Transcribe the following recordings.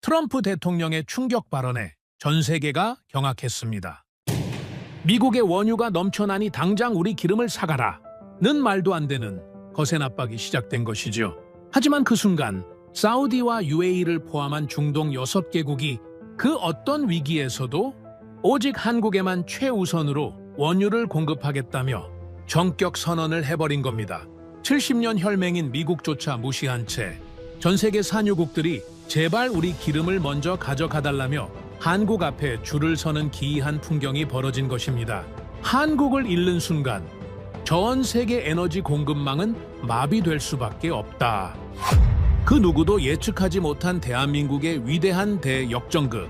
트럼프 대통령의 충격 발언에 전 세계가 경악했습니다. 미국의 원유가 넘쳐나니 당장 우리 기름을 사가라 는 말도 안 되는 거센 압박이 시작된 것이죠. 하지만 그 순간 사우디와 UAE를 포함한 중동 6개국이 그 어떤 위기에서도 오직 한국에만 최우선으로 원유를 공급하겠다며 전격 선언을 해버린 겁니다. 70년 혈맹인 미국조차 무시한 채 전 세계 산유국들이 제발 우리 기름을 먼저 가져가달라며 한국 앞에 줄을 서는 기이한 풍경이 벌어진 것입니다. 한국을 잃는 순간 전 세계 에너지 공급망은 마비될 수밖에 없다. 그 누구도 예측하지 못한 대한민국의 위대한 대역전극.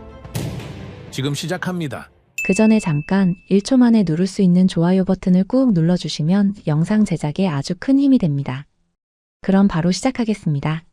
지금 시작합니다. 그 전에 잠깐 1초 만에 누를 수 있는 좋아요 버튼을 꾹 눌러주시면 영상 제작에 아주 큰 힘이 됩니다. 그럼 바로 시작하겠습니다.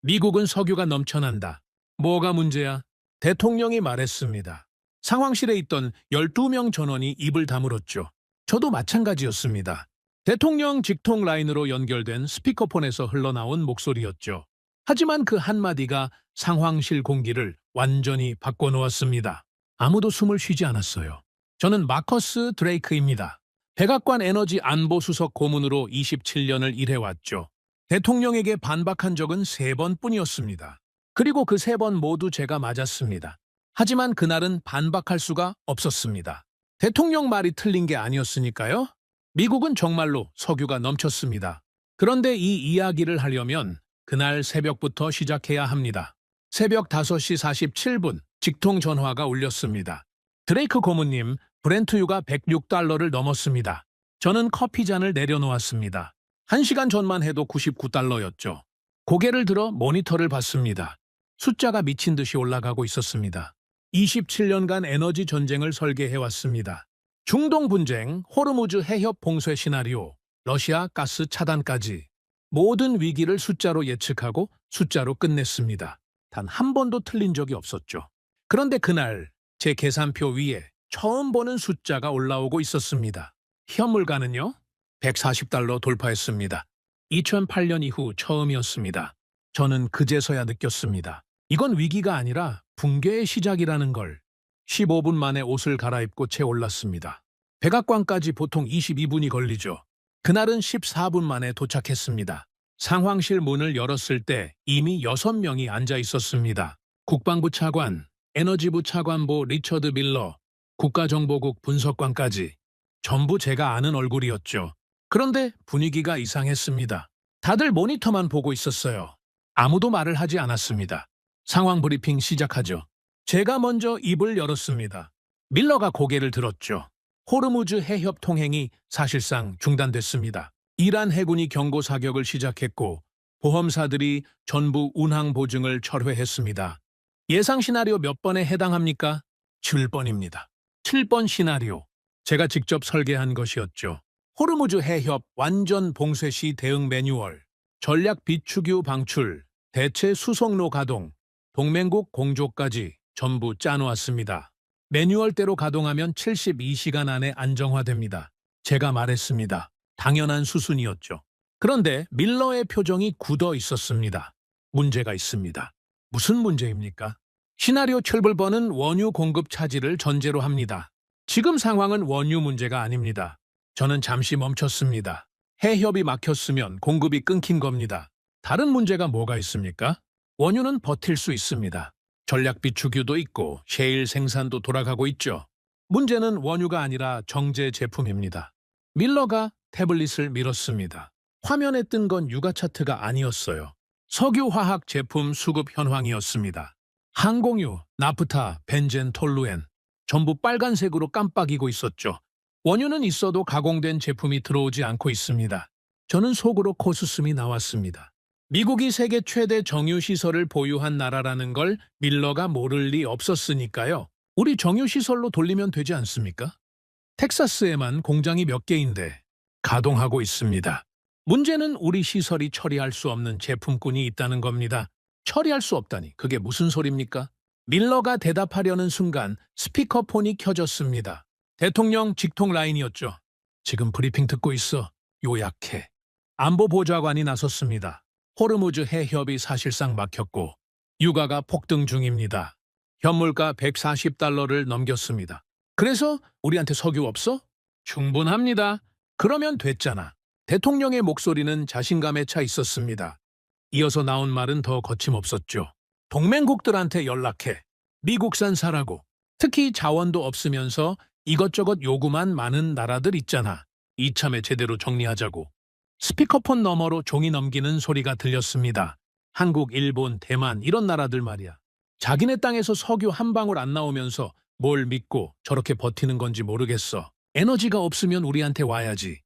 미국은 석유가 넘쳐난다. 뭐가 문제야? 대통령이 말했습니다. 상황실에 있던 12명 전원이 입을 다물었죠. 저도 마찬가지였습니다. 대통령 직통 라인으로 연결된 스피커폰에서 흘러나온 목소리였죠. 하지만 그 한마디가 상황실 공기를 완전히 바꿔놓았습니다. 아무도 숨을 쉬지 않았어요. 저는 마커스 드레이크입니다. 백악관 에너지 안보수석 고문으로 27년을 일해왔죠. 대통령에게 반박한 적은 3번뿐이었습니다. 그리고 그 3번 모두 제가 맞았습니다. 하지만 그날은 반박할 수가 없었습니다. 대통령 말이 틀린 게 아니었으니까요. 미국은 정말로 석유가 넘쳤습니다. 그런데 이 이야기를 하려면 그날 새벽부터 시작해야 합니다. 새벽 5시 47분 직통 전화가 울렸습니다. 드레이크 고문님, 브렌트유가 $106를 넘었습니다. 저는 커피잔을 내려놓았습니다. 1시간 전만 해도 $99였죠. 고개를 들어 모니터를 봤습니다. 숫자가 미친 듯이 올라가고 있었습니다. 27년간 에너지 전쟁을 설계해왔습니다. 중동 분쟁, 호르무즈 해협 봉쇄 시나리오, 러시아 가스 차단까지 모든 위기를 숫자로 예측하고 숫자로 끝냈습니다. 단 한 번도 틀린 적이 없었죠. 그런데 그날 제 계산표 위에 처음 보는 숫자가 올라오고 있었습니다. 현물가는요? $140 돌파했습니다. 2008년 이후 처음이었습니다. 저는 그제서야 느꼈습니다. 이건 위기가 아니라 붕괴의 시작이라는 걸. 15분 만에 옷을 갈아입고 채 올랐습니다. 백악관까지 보통 22분이 걸리죠. 그날은 14분 만에 도착했습니다. 상황실 문을 열었을 때 이미 6명이 앉아 있었습니다. 국방부 차관, 에너지부 차관보 리처드 밀러, 국가정보국 분석관까지 전부 제가 아는 얼굴이었죠. 그런데 분위기가 이상했습니다. 다들 모니터만 보고 있었어요. 아무도 말을 하지 않았습니다. 상황 브리핑 시작하죠. 제가 먼저 입을 열었습니다. 밀러가 고개를 들었죠. 호르무즈 해협 통행이 사실상 중단됐습니다. 이란 해군이 경고 사격을 시작했고 보험사들이 전부 운항 보증을 철회했습니다. 예상 시나리오 몇 번에 해당합니까? 7번입니다. 7번 시나리오. 제가 직접 설계한 것이었죠. 호르무즈 해협 완전 봉쇄 시 대응 매뉴얼, 전략 비축유 방출, 대체 수송로 가동, 동맹국 공조까지 전부 짜놓았습니다. 매뉴얼대로 가동하면 72시간 안에 안정화됩니다. 제가 말했습니다. 당연한 수순이었죠. 그런데 밀러의 표정이 굳어 있었습니다. 문제가 있습니다. 무슨 문제입니까? 시나리오 7번은 원유 공급 차질을 전제로 합니다. 지금 상황은 원유 문제가 아닙니다. 저는 잠시 멈췄습니다. 해협이 막혔으면 공급이 끊긴 겁니다. 다른 문제가 뭐가 있습니까? 원유는 버틸 수 있습니다. 전략 비축유도 있고 셰일 생산도 돌아가고 있죠. 문제는 원유가 아니라 정제 제품입니다. 밀러가 태블릿을 밀었습니다. 화면에 뜬 건 유가 차트가 아니었어요. 석유화학 제품 수급 현황이었습니다. 항공유, 나프타, 벤젠, 톨루엔 전부 빨간색으로 깜빡이고 있었죠. 원유는 있어도 가공된 제품이 들어오지 않고 있습니다. 저는 속으로 코웃음이 나왔습니다. 미국이 세계 최대 정유시설을 보유한 나라라는 걸 밀러가 모를 리 없었으니까요. 우리 정유시설로 돌리면 되지 않습니까? 텍사스에만 공장이 몇 개인데 가동하고 있습니다. 문제는 우리 시설이 처리할 수 없는 제품군이 있다는 겁니다. 처리할 수 없다니 그게 무슨 소리입니까? 밀러가 대답하려는 순간 스피커폰이 켜졌습니다. 대통령 직통 라인이었죠. 지금 브리핑 듣고 있어. 요약해. 안보보좌관이 나섰습니다. 호르무즈 해협이 사실상 막혔고 유가가 폭등 중입니다. 현물가 140달러를 넘겼습니다. 그래서 우리한테 석유 없어? 충분합니다. 그러면 됐잖아. 대통령의 목소리는 자신감에 차 있었습니다. 이어서 나온 말은 더 거침없었죠. 동맹국들한테 연락해. 미국산 사라고. 특히 자원도 없으면서 이것저것 요구만 많은 나라들 있잖아. 이참에 제대로 정리하자고. 스피커폰 너머로 종이 넘기는 소리가 들렸습니다. 한국, 일본, 대만 이런 나라들 말이야. 자기네 땅에서 석유 한 방울 안 나오면서 뭘 믿고 저렇게 버티는 건지 모르겠어. 에너지가 없으면 우리한테 와야지.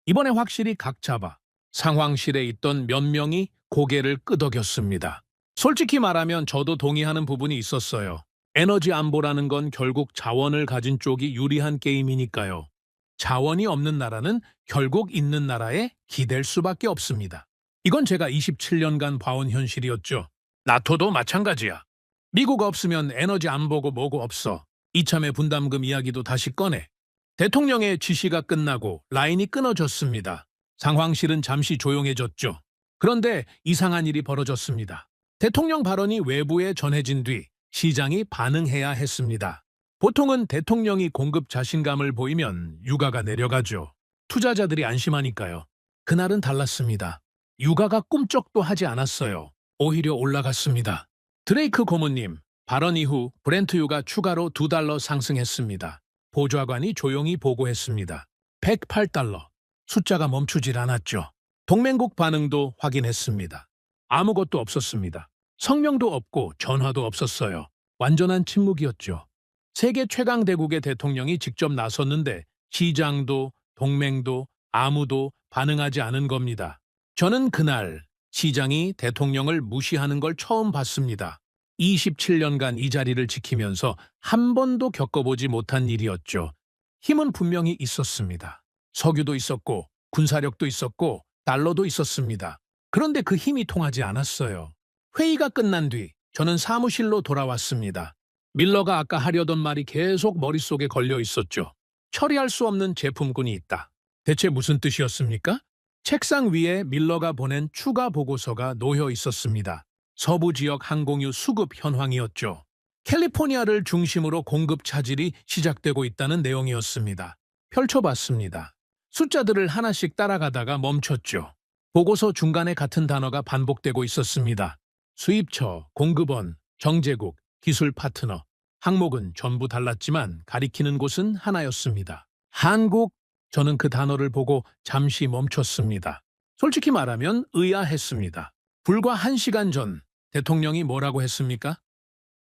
이번에 확실히 각 잡아. 상황실에 있던 몇 명이 고개를 끄덕였습니다. 솔직히 말하면 저도 동의하는 부분이 있었어요. 에너지 안보라는 건 결국 자원을 가진 쪽이 유리한 게임이니까요. 자원이 없는 나라는 결국 있는 나라에 기댈 수밖에 없습니다. 이건 제가 27년간 봐온 현실이었죠. 나토도 마찬가지야. 미국 없으면 에너지 안보고 뭐고 없어. 이참에 분담금 이야기도 다시 꺼내. 대통령의 지시가 끝나고 라인이 끊어졌습니다. 상황실은 잠시 조용해졌죠. 그런데 이상한 일이 벌어졌습니다. 대통령 발언이 외부에 전해진 뒤 시장이 반응해야 했습니다. 보통은 대통령이 공급 자신감을 보이면 유가가 내려가죠. 투자자들이 안심하니까요. 그날은 달랐습니다. 유가가 꿈쩍도 하지 않았어요. 오히려 올라갔습니다. 드레이크 고문님, 발언 이후 브렌트유가 추가로 $2 상승했습니다. 보좌관이 조용히 보고했습니다. 108달러. 숫자가 멈추질 않았죠. 동맹국 반응도 확인했습니다. 아무것도 없었습니다. 성명도 없고 전화도 없었어요. 완전한 침묵이었죠. 세계 최강 대국의 대통령이 직접 나섰는데 시장도 동맹도 아무도 반응하지 않은 겁니다. 저는 그날 시장이 대통령을 무시하는 걸 처음 봤습니다. 27년간 이 자리를 지키면서 한 번도 겪어보지 못한 일이었죠. 힘은 분명히 있었습니다. 석유도 있었고 군사력도 있었고 달러도 있었습니다. 그런데 그 힘이 통하지 않았어요. 회의가 끝난 뒤 저는 사무실로 돌아왔습니다. 밀러가 아까 하려던 말이 계속 머릿속에 걸려 있었죠. 처리할 수 없는 제품군이 있다. 대체 무슨 뜻이었습니까? 책상 위에 밀러가 보낸 추가 보고서가 놓여 있었습니다. 서부 지역 항공유 수급 현황이었죠. 캘리포니아를 중심으로 공급 차질이 시작되고 있다는 내용이었습니다. 펼쳐봤습니다. 숫자들을 하나씩 따라가다가 멈췄죠. 보고서 중간에 같은 단어가 반복되고 있었습니다. 수입처, 공급원, 정제국, 기술 파트너. 항목은 전부 달랐지만 가리키는 곳은 하나였습니다. 한국. 저는 그 단어를 보고 잠시 멈췄습니다. 솔직히 말하면 의아했습니다. 불과 1시간 전 대통령이 뭐라고 했습니까?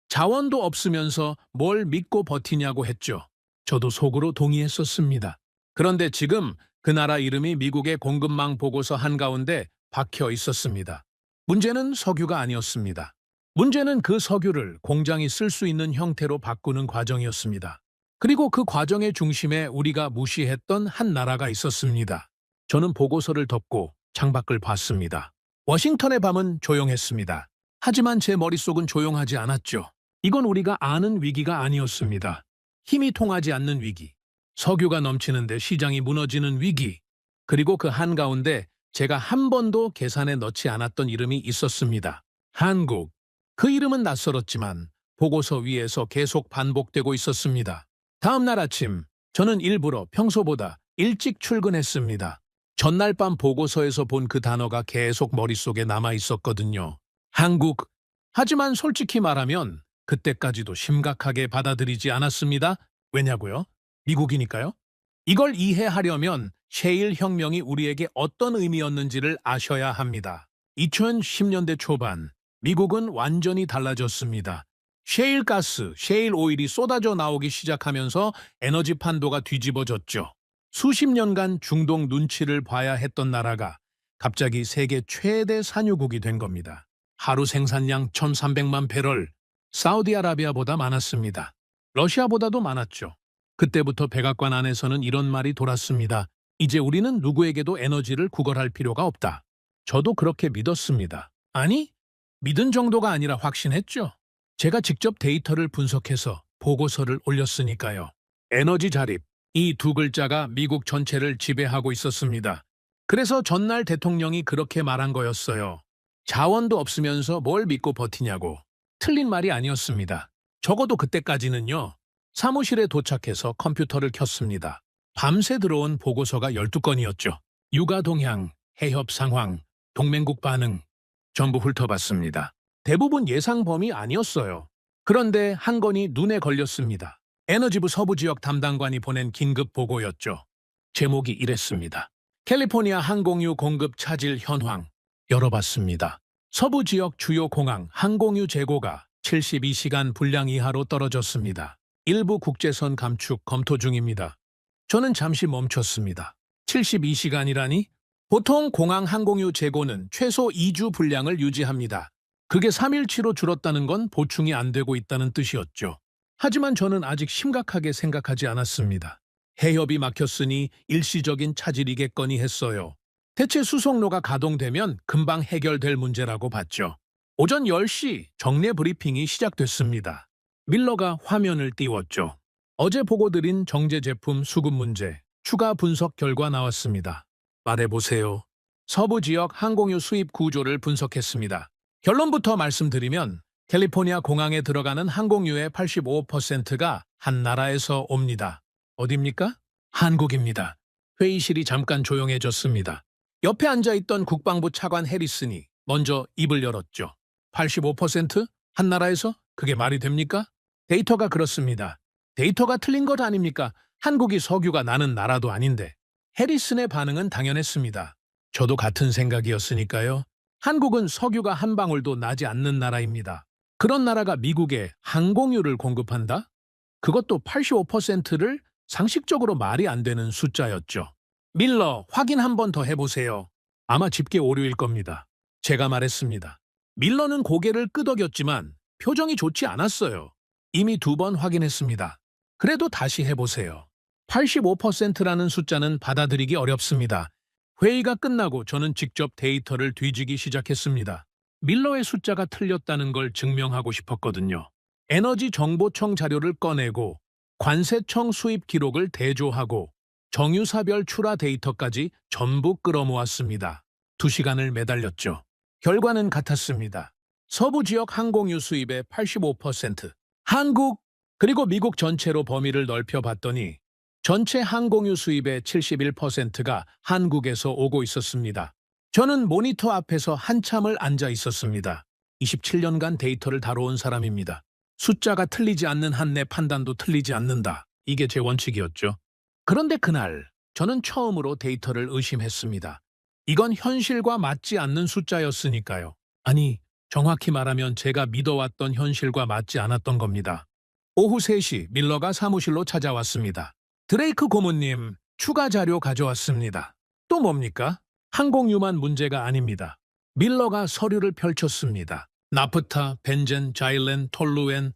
자원도 없으면서 뭘 믿고 버티냐고 했죠. 저도 속으로 동의했었습니다. 그런데 지금 그 나라 이름이 미국의 공급망 보고서 한가운데 박혀 있었습니다. 문제는 석유가 아니었습니다. 문제는 그 석유를 공장이 쓸 수 있는 형태로 바꾸는 과정이었습니다. 그리고 그 과정의 중심에 우리가 무시했던 한 나라가 있었습니다. 저는 보고서를 덮고 창밖을 봤습니다. 워싱턴의 밤은 조용했습니다. 하지만 제 머릿속은 조용하지 않았죠. 이건 우리가 아는 위기가 아니었습니다. 힘이 통하지 않는 위기, 석유가 넘치는데 시장이 무너지는 위기, 그리고 그 한가운데 제가 한 번도 계산에 넣지 않았던 이름이 있었습니다. 한국. 그 이름은 낯설었지만 보고서 위에서 계속 반복되고 있었습니다. 다음 날 아침, 저는 일부러 평소보다 일찍 출근했습니다. 전날 밤 보고서에서 본 그 단어가 계속 머릿속에 남아 있었거든요. 한국. 하지만 솔직히 말하면 그때까지도 심각하게 받아들이지 않았습니다. 왜냐고요? 미국이니까요. 이걸 이해하려면 셰일 혁명이 우리에게 어떤 의미였는지를 아셔야 합니다. 2010년대 초반, 미국은 완전히 달라졌습니다. 셰일 가스, 셰일 오일이 쏟아져 나오기 시작하면서 에너지 판도가 뒤집어졌죠. 수십 년간 중동 눈치를 봐야 했던 나라가 갑자기 세계 최대 산유국이 된 겁니다. 하루 생산량 1,300만 배럴, 사우디아라비아보다 많았습니다. 러시아보다도 많았죠. 그때부터 백악관 안에서는 이런 말이 돌았습니다. 이제 우리는 누구에게도 에너지를 구걸할 필요가 없다. 저도 그렇게 믿었습니다. 아니, 믿은 정도가 아니라 확신했죠. 제가 직접 데이터를 분석해서 보고서를 올렸으니까요. 에너지 자립, 이 두 글자가 미국 전체를 지배하고 있었습니다. 그래서 전날 대통령이 그렇게 말한 거였어요. 자원도 없으면서 뭘 믿고 버티냐고. 틀린 말이 아니었습니다. 적어도 그때까지는요. 사무실에 도착해서 컴퓨터를 켰습니다. 밤새 들어온 보고서가 12건이었죠. 육아 동향, 해협 상황, 동맹국 반응 전부 훑어봤습니다. 대부분 예상 범위 아니었어요. 그런데 한 건이 눈에 걸렸습니다. 에너지부 서부지역 담당관이 보낸 긴급 보고였죠. 제목이 이랬습니다. 캘리포니아 항공유 공급 차질 현황. 열어봤습니다. 서부지역 주요 공항 항공유 재고가 72시간 분량 이하로 떨어졌습니다. 일부 국제선 감축 검토 중입니다. 저는 잠시 멈췄습니다. 72시간이라니? 보통 공항 항공유 재고는 최소 2주 분량을 유지합니다. 그게 3일치로 줄었다는 건 보충이 안 되고 있다는 뜻이었죠. 하지만 저는 아직 심각하게 생각하지 않았습니다. 해협이 막혔으니 일시적인 차질이겠거니 했어요. 대체 수송로가 가동되면 금방 해결될 문제라고 봤죠. 오전 10시 정례 브리핑이 시작됐습니다. 밀러가 화면을 띄웠죠. 어제 보고드린 정제 제품 수급 문제, 추가 분석 결과 나왔습니다. 말해보세요. 서부 지역 항공유 수입 구조를 분석했습니다. 결론부터 말씀드리면 캘리포니아 공항에 들어가는 항공유의 85%가 한 나라에서 옵니다. 어딥니까? 한국입니다. 회의실이 잠깐 조용해졌습니다. 옆에 앉아있던 국방부 차관 해리슨이 먼저 입을 열었죠. 85%? 한 나라에서? 그게 말이 됩니까? 데이터가 그렇습니다. 데이터가 틀린 것 아닙니까? 한국이 석유가 나는 나라도 아닌데. 해리슨의 반응은 당연했습니다. 저도 같은 생각이었으니까요. 한국은 석유가 한 방울도 나지 않는 나라입니다. 그런 나라가 미국에 항공유를 공급한다? 그것도 85%를 상식적으로 말이 안 되는 숫자였죠. 밀러, 확인 한 번 더 해보세요. 아마 집계 오류일 겁니다. 제가 말했습니다. 밀러는 고개를 끄덕였지만 표정이 좋지 않았어요. 이미 2번 확인했습니다. 그래도 다시 해보세요. 85%라는 숫자는 받아들이기 어렵습니다. 회의가 끝나고 저는 직접 데이터를 뒤지기 시작했습니다. 밀러의 숫자가 틀렸다는 걸 증명하고 싶었거든요. 에너지정보청 자료를 꺼내고 관세청 수입 기록을 대조하고 정유사별 출하 데이터까지 전부 끌어모았습니다. 2시간을 매달렸죠. 결과는 같았습니다. 서부 지역 항공유 수입의 85%, 한국 그리고 미국 전체로 범위를 넓혀봤더니 전체 항공유 수입의 71%가 한국에서 오고 있었습니다. 저는 모니터 앞에서 한참을 앉아 있었습니다. 27년간 데이터를 다뤄온 사람입니다. 숫자가 틀리지 않는 한 내 판단도 틀리지 않는다. 이게 제 원칙이었죠. 그런데 그날 저는 처음으로 데이터를 의심했습니다. 이건 현실과 맞지 않는 숫자였으니까요. 아니, 정확히 말하면 제가 믿어왔던 현실과 맞지 않았던 겁니다. 오후 3시 밀러가 사무실로 찾아왔습니다. 드레이크 고문님, 추가 자료 가져왔습니다. 또 뭡니까? 항공유만 문제가 아닙니다. 밀러가 서류를 펼쳤습니다. 나프타, 벤젠, 자일렌, 톨루엔,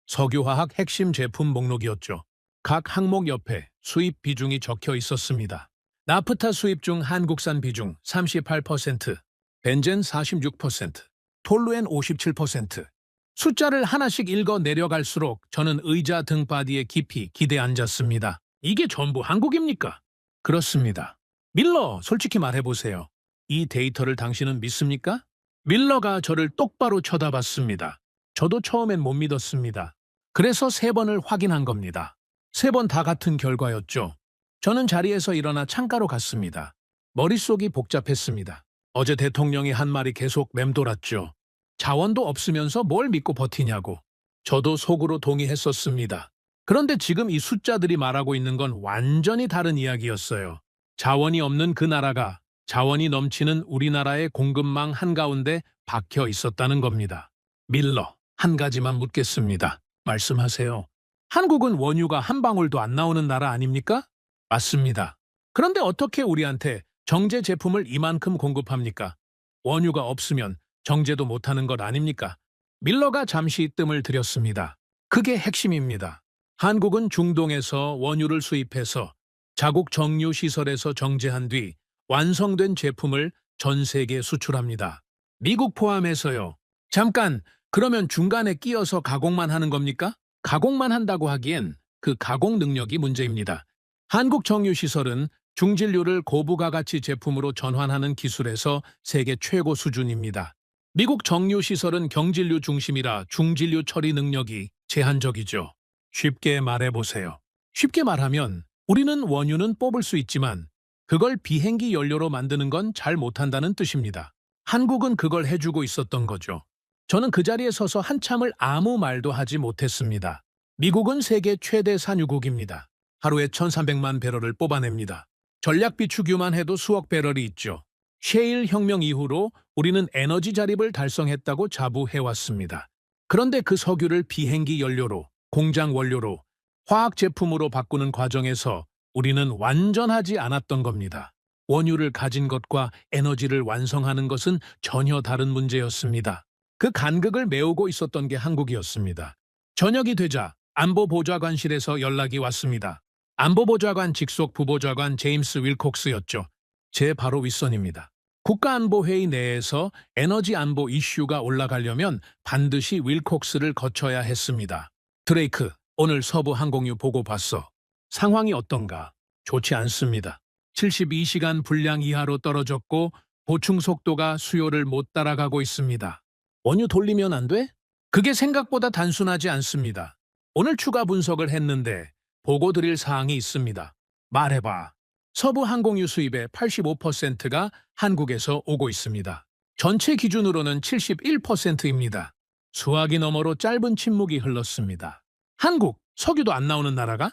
석유화학 핵심 제품 목록이었죠. 각 항목 옆에 수입 비중이 적혀 있었습니다. 나프타 수입 중 한국산 비중 38%, 벤젠 46%, 톨루엔 57%. 숫자를 하나씩 읽어 내려갈수록 저는 의자 등바디에 깊이 기대 앉았습니다. 이게 전부 한국입니까? 그렇습니다. 밀러, 솔직히 말해보세요. 이 데이터를 당신은 믿습니까? 밀러가 저를 똑바로 쳐다봤습니다. 저도 처음엔 못 믿었습니다. 그래서 3번을 확인한 겁니다. 3번 다 같은 결과였죠. 저는 자리에서 일어나 창가로 갔습니다. 머릿속이 복잡했습니다. 어제 대통령이 한 말이 계속 맴돌았죠. 자원도 없으면서 뭘 믿고 버티냐고. 저도 속으로 동의했었습니다. 그런데 지금 이 숫자들이 말하고 있는 건 완전히 다른 이야기였어요. 자원이 없는 그 나라가 자원이 넘치는 우리나라의 공급망 한가운데 박혀 있었다는 겁니다. 밀러, 한 가지만 묻겠습니다. 말씀하세요. 한국은 원유가 한 방울도 안 나오는 나라 아닙니까? 맞습니다. 그런데 어떻게 우리한테 정제 제품을 이만큼 공급합니까? 원유가 없으면 정제도 못하는 것 아닙니까? 밀러가 잠시 뜸을 들였습니다. 그게 핵심입니다. 한국은 중동에서 원유를 수입해서 자국 정유 시설에서 정제한 뒤 완성된 제품을 전 세계에 수출합니다. 미국 포함해서요. 잠깐, 그러면 중간에 끼어서 가공만 하는 겁니까? 가공만 한다고 하기엔 그 가공 능력이 문제입니다. 한국 정유 시설은 중진류를 고부가가치 제품으로 전환하는 기술에서 세계 최고 수준입니다. 미국 정유시설은 경진류 중심이라 중진류 처리 능력이 제한적이죠. 쉽게 말해보세요. 쉽게 말하면 우리는 원유는 뽑을 수 있지만 그걸 비행기 연료로 만드는 건 잘 못한다는 뜻입니다. 한국은 그걸 해주고 있었던 거죠. 저는 그 자리에 서서 한참을 아무 말도 하지 못했습니다. 미국은 세계 최대 산유국입니다. 하루에 1,300만 배럴을 뽑아냅니다. 전략 비축유만 해도 수억 배럴이 있죠. 셰일 혁명 이후로 우리는 에너지 자립을 달성했다고 자부해왔습니다. 그런데 그 석유를 비행기 연료로, 공장 원료로, 화학 제품으로 바꾸는 과정에서 우리는 완전하지 않았던 겁니다. 원유를 가진 것과 에너지를 완성하는 것은 전혀 다른 문제였습니다. 그 간극을 메우고 있었던 게 한국이었습니다. 저녁이 되자 안보보좌관실에서 연락이 왔습니다. 안보보좌관 직속 부보좌관 제임스 윌콕스였죠. 제 바로 윗선입니다. 국가안보회의 내에서 에너지 안보 이슈가 올라가려면 반드시 윌콕스를 거쳐야 했습니다. 드레이크, 오늘 서부 항공유 보고 봤어. 상황이 어떤가? 좋지 않습니다. 72시간 분량 이하로 떨어졌고 보충 속도가 수요를 못 따라가고 있습니다. 원유 돌리면 안 돼? 그게 생각보다 단순하지 않습니다. 오늘 추가 분석을 했는데 보고 드릴 사항이 있습니다. 말해봐. 서부 항공유 수입의 85%가 한국에서 오고 있습니다. 전체 기준으로는 71%입니다. 수화기 너머로 짧은 침묵이 흘렀습니다. 한국, 석유도 안 나오는 나라가?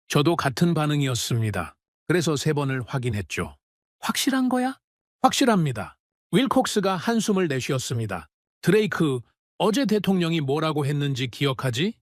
저도 같은 반응이었습니다. 그래서 3번을 확인했죠. 확실한 거야? 확실합니다. 윌콕스가 한숨을 내쉬었습니다. 드레이크, 어제 대통령이 뭐라고 했는지 기억하지?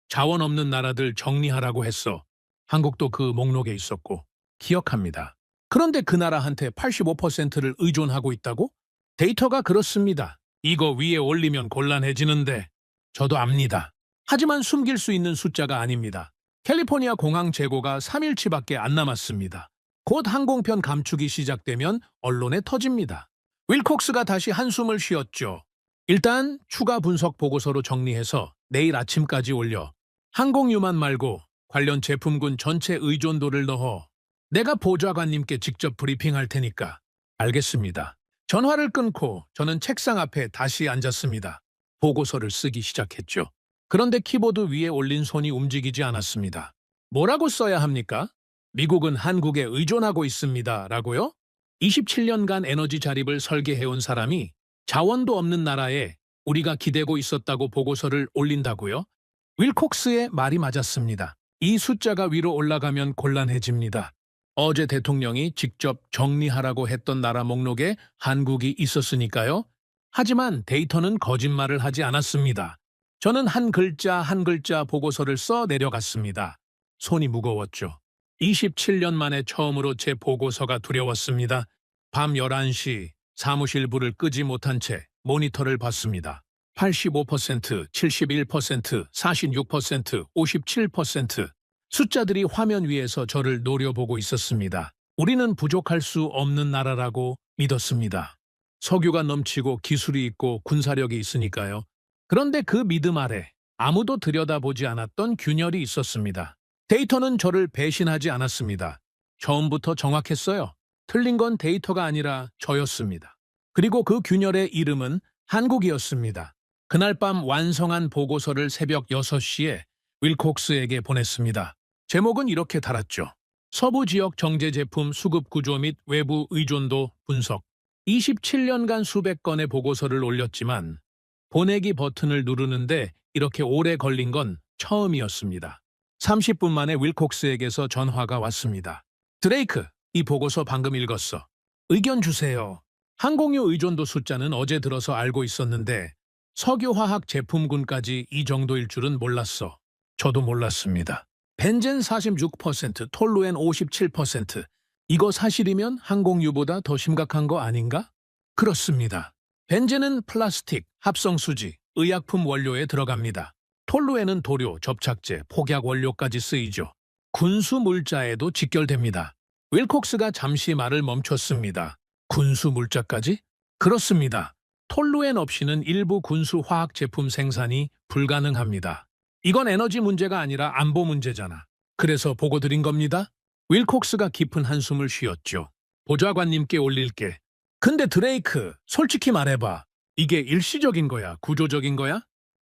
자원 없는 나라들 정리하라고 했어. 한국도 그 목록에 있었고. 기억합니다. 그런데 그 나라한테 85%를 의존하고 있다고? 데이터가 그렇습니다. 이거 위에 올리면 곤란해지는데. 저도 압니다. 하지만 숨길 수 있는 숫자가 아닙니다. 캘리포니아 공항 재고가 3일치밖에 안 남았습니다. 곧 항공편 감축이 시작되면 언론에 터집니다. 윌콕스가 다시 한숨을 쉬었죠. 일단 추가 분석 보고서로 정리해서 내일 아침까지 올려. 항공유만 말고 관련 제품군 전체 의존도를 넣어. 내가 보좌관님께 직접 브리핑할 테니까. 알겠습니다. 전화를 끊고 저는 책상 앞에 다시 앉았습니다. 보고서를 쓰기 시작했죠. 그런데 키보드 위에 올린 손이 움직이지 않았습니다. 뭐라고 써야 합니까? 미국은 한국에 의존하고 있습니다. 라고요? 27년간 에너지 자립을 설계해온 사람이 자원도 없는 나라에 우리가 기대고 있었다고 보고서를 올린다고요? 윌콕스의 말이 맞았습니다. 이 숫자가 위로 올라가면 곤란해집니다. 어제 대통령이 직접 정리하라고 했던 나라 목록에 한국이 있었으니까요. 하지만 데이터는 거짓말을 하지 않았습니다. 저는 한 글자 한 글자 보고서를 써 내려갔습니다. 손이 무거웠죠. 27년 만에 처음으로 제 보고서가 두려웠습니다. 밤 11시 사무실 불을 끄지 못한 채 모니터를 봤습니다. 85%, 71%, 46%, 57% 숫자들이 화면 위에서 저를 노려보고 있었습니다. 우리는 부족할 수 없는 나라라고 믿었습니다. 석유가 넘치고 기술이 있고 군사력이 있으니까요. 그런데 그 믿음 아래 아무도 들여다보지 않았던 균열이 있었습니다. 데이터는 저를 배신하지 않았습니다. 처음부터 정확했어요. 틀린 건 데이터가 아니라 저였습니다. 그리고 그 균열의 이름은 한국이었습니다. 그날 밤 완성한 보고서를 새벽 6시에 윌콕스에게 보냈습니다. 제목은 이렇게 달았죠. 서부 지역 정제 제품 수급 구조 및 외부 의존도 분석. 27년간 수백 건의 보고서를 올렸지만 보내기 버튼을 누르는데 이렇게 오래 걸린 건 처음이었습니다. 30분 만에 윌콕스에게서 전화가 왔습니다. 드레이크, 이 보고서 방금 읽었어. 의견 주세요. 항공유 의존도 숫자는 어제 들어서 알고 있었는데 석유화학 제품군까지 이 정도일 줄은 몰랐어. 저도 몰랐습니다. 벤젠 46%, 톨루엔 57%. 이거 사실이면 항공유보다 더 심각한 거 아닌가? 그렇습니다. 벤젠은 플라스틱, 합성수지, 의약품 원료에 들어갑니다. 톨루엔은 도료, 접착제, 폭약 원료까지 쓰이죠. 군수 물자에도 직결됩니다. 윌콕스가 잠시 말을 멈췄습니다. 군수 물자까지? 그렇습니다. 톨루엔 없이는 일부 군수 화학 제품 생산이 불가능합니다. 이건 에너지 문제가 아니라 안보 문제잖아. 그래서 보고 드린 겁니다. 윌콕스가 깊은 한숨을 쉬었죠. 보좌관님께 올릴게. 근데 드레이크, 솔직히 말해봐. 이게 일시적인 거야, 구조적인 거야?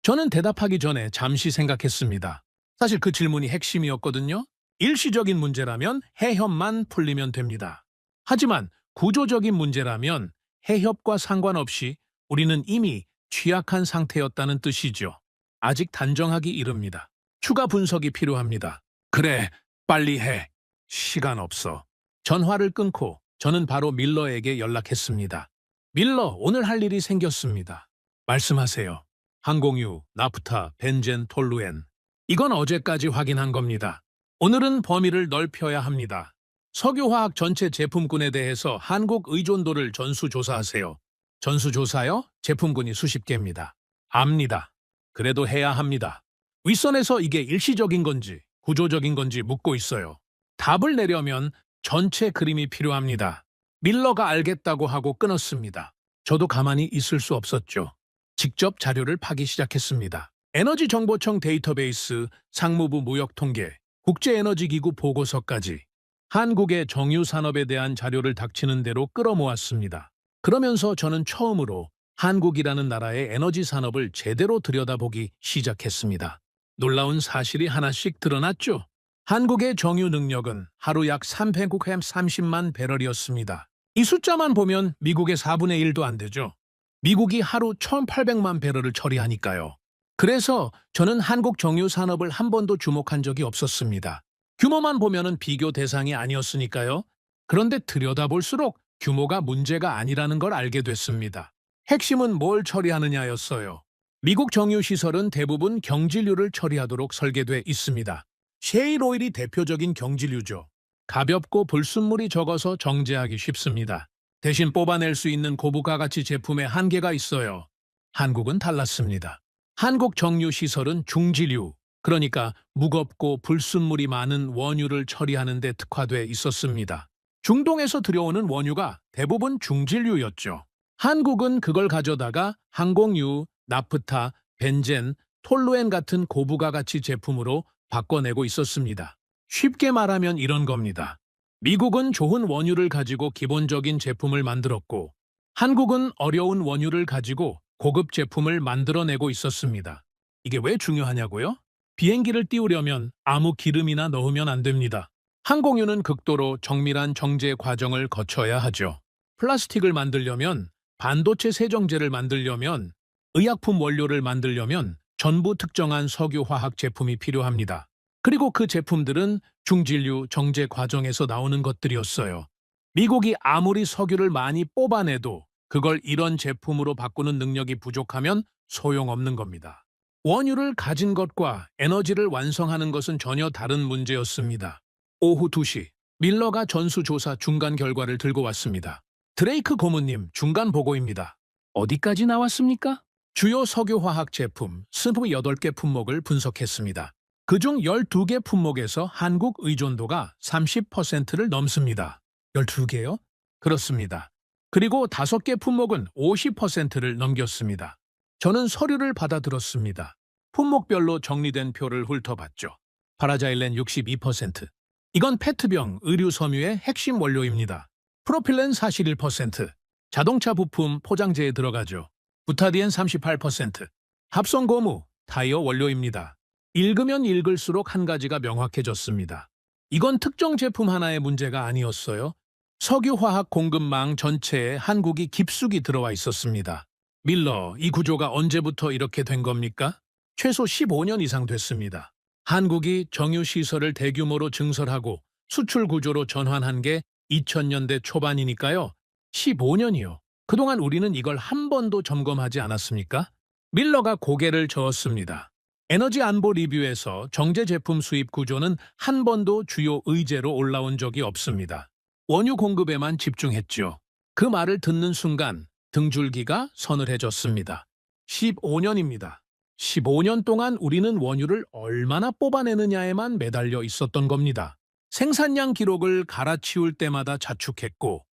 저는 대답하기 전에 잠시 생각했습니다. 사실 그 질문이 핵심이었거든요. 일시적인 문제라면 해협만 풀리면 됩니다. 하지만 구조적인 문제라면 해협과 상관없이 우리는 이미 취약한 상태였다는 뜻이죠. 아직 단정하기 이릅니다. 추가 분석이 필요합니다. 그래, 빨리 해. 시간 없어. 전화를 끊고 저는 바로 밀러에게 연락했습니다. 밀러, 오늘 할 일이 생겼습니다. 말씀하세요. 항공유, 나프타, 벤젠, 톨루엔. 이건 어제까지 확인한 겁니다. 오늘은 범위를 넓혀야 합니다. 석유화학 전체 제품군에 대해서 한국 의존도를 전수조사하세요. 전수조사요? 제품군이 수십 개입니다. 압니다. 그래도 해야 합니다. 윗선에서 이게 일시적인 건지 구조적인 건지 묻고 있어요. 답을 내려면 전체 그림이 필요합니다. 밀러가 알겠다고 하고 끊었습니다. 저도 가만히 있을 수 없었죠. 직접 자료를 파기 시작했습니다. 에너지정보청 데이터베이스, 상무부 무역통계, 국제에너지기구 보고서까지 한국의 정유산업에 대한 자료를 닥치는 대로 끌어모았습니다. 그러면서 저는 처음으로 한국이라는 나라의 에너지 산업을 제대로 들여다보기 시작했습니다. 놀라운 사실이 하나씩 드러났죠. 한국의 정유 능력은 하루 약 330만 배럴이었습니다. 이 숫자만 보면 미국의 4분의 1도 안 되죠. 미국이 하루 1,800만 배럴을 처리하니까요. 그래서 저는 한국 정유 산업을 한 번도 주목한 적이 없었습니다. 규모만 보면은 비교 대상이 아니었으니까요. 그런데 들여다볼수록 규모가 문제가 아니라는 걸 알게 됐습니다. 핵심은 뭘 처리하느냐였어요. 미국 정유 시설은 대부분 경질유를 처리하도록 설계돼 있습니다. 셰일 오일이 대표적인 경질유죠. 가볍고 불순물이 적어서 정제하기 쉽습니다. 대신 뽑아낼 수 있는 고부가 가치 제품에 한계가 있어요. 한국은 달랐습니다. 한국 정유 시설은 중질유, 그러니까 무겁고 불순물이 많은 원유를 처리하는 데 특화돼 있었습니다. 중동에서 들여오는 원유가 대부분 중질유였죠. 한국은 그걸 가져다가 항공유, 나프타, 벤젠, 톨루엔 같은 고부가 가치 제품으로 바꿔내고 있었습니다. 쉽게 말하면 이런 겁니다. 미국은 좋은 원유를 가지고 기본적인 제품을 만들었고, 한국은 어려운 원유를 가지고 고급 제품을 만들어내고 있었습니다. 이게 왜 중요하냐고요? 비행기를 띄우려면 아무 기름이나 넣으면 안 됩니다. 항공유는 극도로 정밀한 정제 과정을 거쳐야 하죠. 플라스틱을 만들려면, 반도체 세정제를 만들려면, 의약품 원료를 만들려면 전부 특정한 석유화학 제품이 필요합니다. 그리고 그 제품들은 중질유 정제 과정에서 나오는 것들이었어요. 미국이 아무리 석유를 많이 뽑아내도 그걸 이런 제품으로 바꾸는 능력이 부족하면 소용없는 겁니다. 원유를 가진 것과 에너지를 완성하는 것은 전혀 다른 문제였습니다. 오후 2시, 밀러가 전수조사 중간 결과를 들고 왔습니다. 드레이크 고문님, 중간 보고입니다. 어디까지 나왔습니까? 주요 석유화학 제품 28개 품목을 분석했습니다. 그중 12개 품목에서 한국 의존도가 30%를 넘습니다. 12개요? 그렇습니다. 그리고 5개 품목은 50%를 넘겼습니다. 저는 서류를 받아들었습니다. 품목별로 정리된 표를 훑어봤죠. 파라자일렌 62%. 이건 페트병, 의류 섬유의 핵심 원료입니다. 프로필렌 41%. 자동차 부품, 포장재에 들어가죠. 부타디엔 38%. 합성 고무, 타이어 원료입니다. 읽으면 읽을수록 한 가지가 명확해졌습니다. 이건 특정 제품 하나의 문제가 아니었어요. 석유화학 공급망 전체에 한국이 깊숙이 들어와 있었습니다. 밀러, 이 구조가 언제부터 이렇게 된 겁니까? 최소 15년 이상 됐습니다. 한국이 정유시설을 대규모로 증설하고 수출 구조로 전환한 게 2000년대 초반이니까요. 15년이요. 그동안 우리는 이걸 한 번도 점검하지 않았습니까? 밀러가 고개를 저었습니다. 에너지 안보 리뷰에서 정제 제품 수입 구조는 한 번도 주요 의제로 올라온 적이 없습니다. 원유 공급에만 집중했죠. 그 말을 듣는 순간 등줄기가 서늘해졌습니다. 15년입니다. 15년 동안 우리는 원유를 얼마나 뽑아내느냐에만 매달려 있었던 겁니다. 생산량 기록을 갈아치울 때마다 자축했고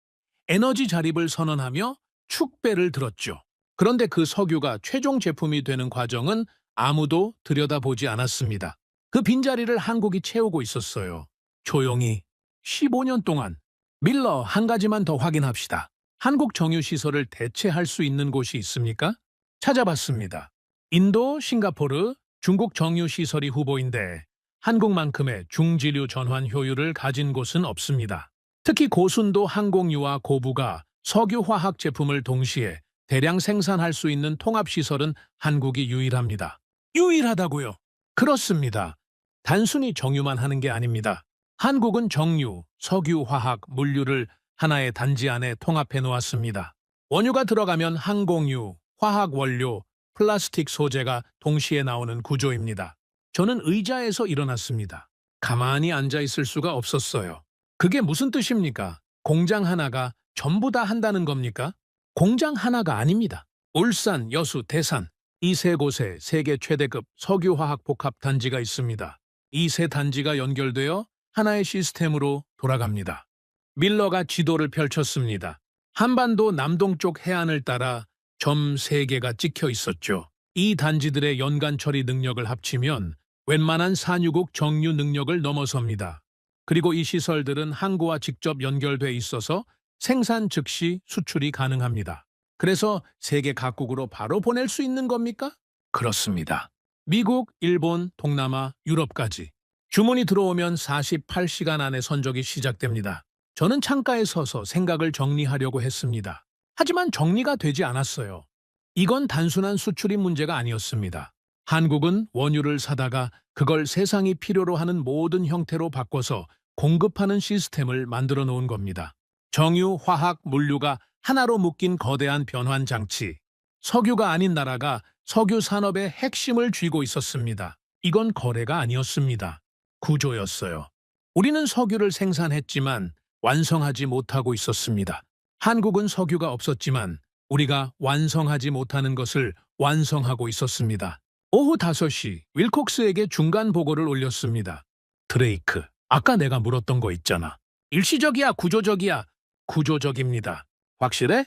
에너지 자립을 선언하며 축배를 들었죠. 그런데 그 석유가 최종 제품이 되는 과정은 아무도 들여다보지 않았습니다. 그 빈자리를 한국이 채우고 있었어요. 조용히 15년 동안. 밀러, 한 가지만 더 확인합시다. 한국 정유시설을 대체할 수 있는 곳이 있습니까? 찾아봤습니다. 인도, 싱가포르, 중국 정유시설이 후보인데 한국만큼의 중지류 전환 효율을 가진 곳은 없습니다. 특히 고순도 항공유와 고부가 석유화학 제품을 동시에 대량 생산할 수 있는 통합시설은 한국이 유일합니다. 유일하다고요? 그렇습니다. 단순히 정유만 하는 게 아닙니다. 한국은 정유, 석유화학, 물류를 하나의 단지 안에 통합해 놓았습니다. 원유가 들어가면 항공유, 화학 원료, 플라스틱 소재가 동시에 나오는 구조입니다. 저는 의자에서 일어났습니다. 가만히 앉아 있을 수가 없었어요. 그게 무슨 뜻입니까? 공장 하나가 전부 다 한다는 겁니까? 공장 하나가 아닙니다. 울산, 여수, 대산 이 세 곳에 세계 최대급 석유화학 복합 단지가 있습니다. 이 세 단지가 연결되어 하나의 시스템으로 돌아갑니다. 밀러가 지도를 펼쳤습니다. 한반도 남동쪽 해안을 따라 점 3개가 찍혀 있었죠. 이 단지들의 연간 처리 능력을 합치면 웬만한 산유국 정유 능력을 넘어섭니다. 그리고 이 시설들은 항구와 직접 연결돼 있어서 생산 즉시 수출이 가능합니다. 그래서 세계 각국으로 바로 보낼 수 있는 겁니까? 그렇습니다. 미국, 일본, 동남아, 유럽까지. 주문이 들어오면 48시간 안에 선적이 시작됩니다. 저는 창가에 서서 생각을 정리하려고 했습니다. 하지만 정리가 되지 않았어요. 이건 단순한 수출이 문제가 아니었습니다. 한국은 원유를 사다가 그걸 세상이 필요로 하는 모든 형태로 바꿔서 공급하는 시스템을 만들어 놓은 겁니다. 정유, 화학, 물류가 하나로 묶인 거대한 변환 장치. 석유가 아닌 나라가 석유 산업의 핵심을 쥐고 있었습니다. 이건 거래가 아니었습니다. 구조였어요. 우리는 석유를 생산했지만 완성하지 못하고 있었습니다. 한국은 석유가 없었지만 우리가 완성하지 못하는 것을 완성하고 있었습니다. 오후 5시 윌콕스에게 중간 보고를 올렸습니다. 드레이크, 아까 내가 물었던 거 있잖아. 일시적이야, 구조적이야? 구조적입니다. 확실해?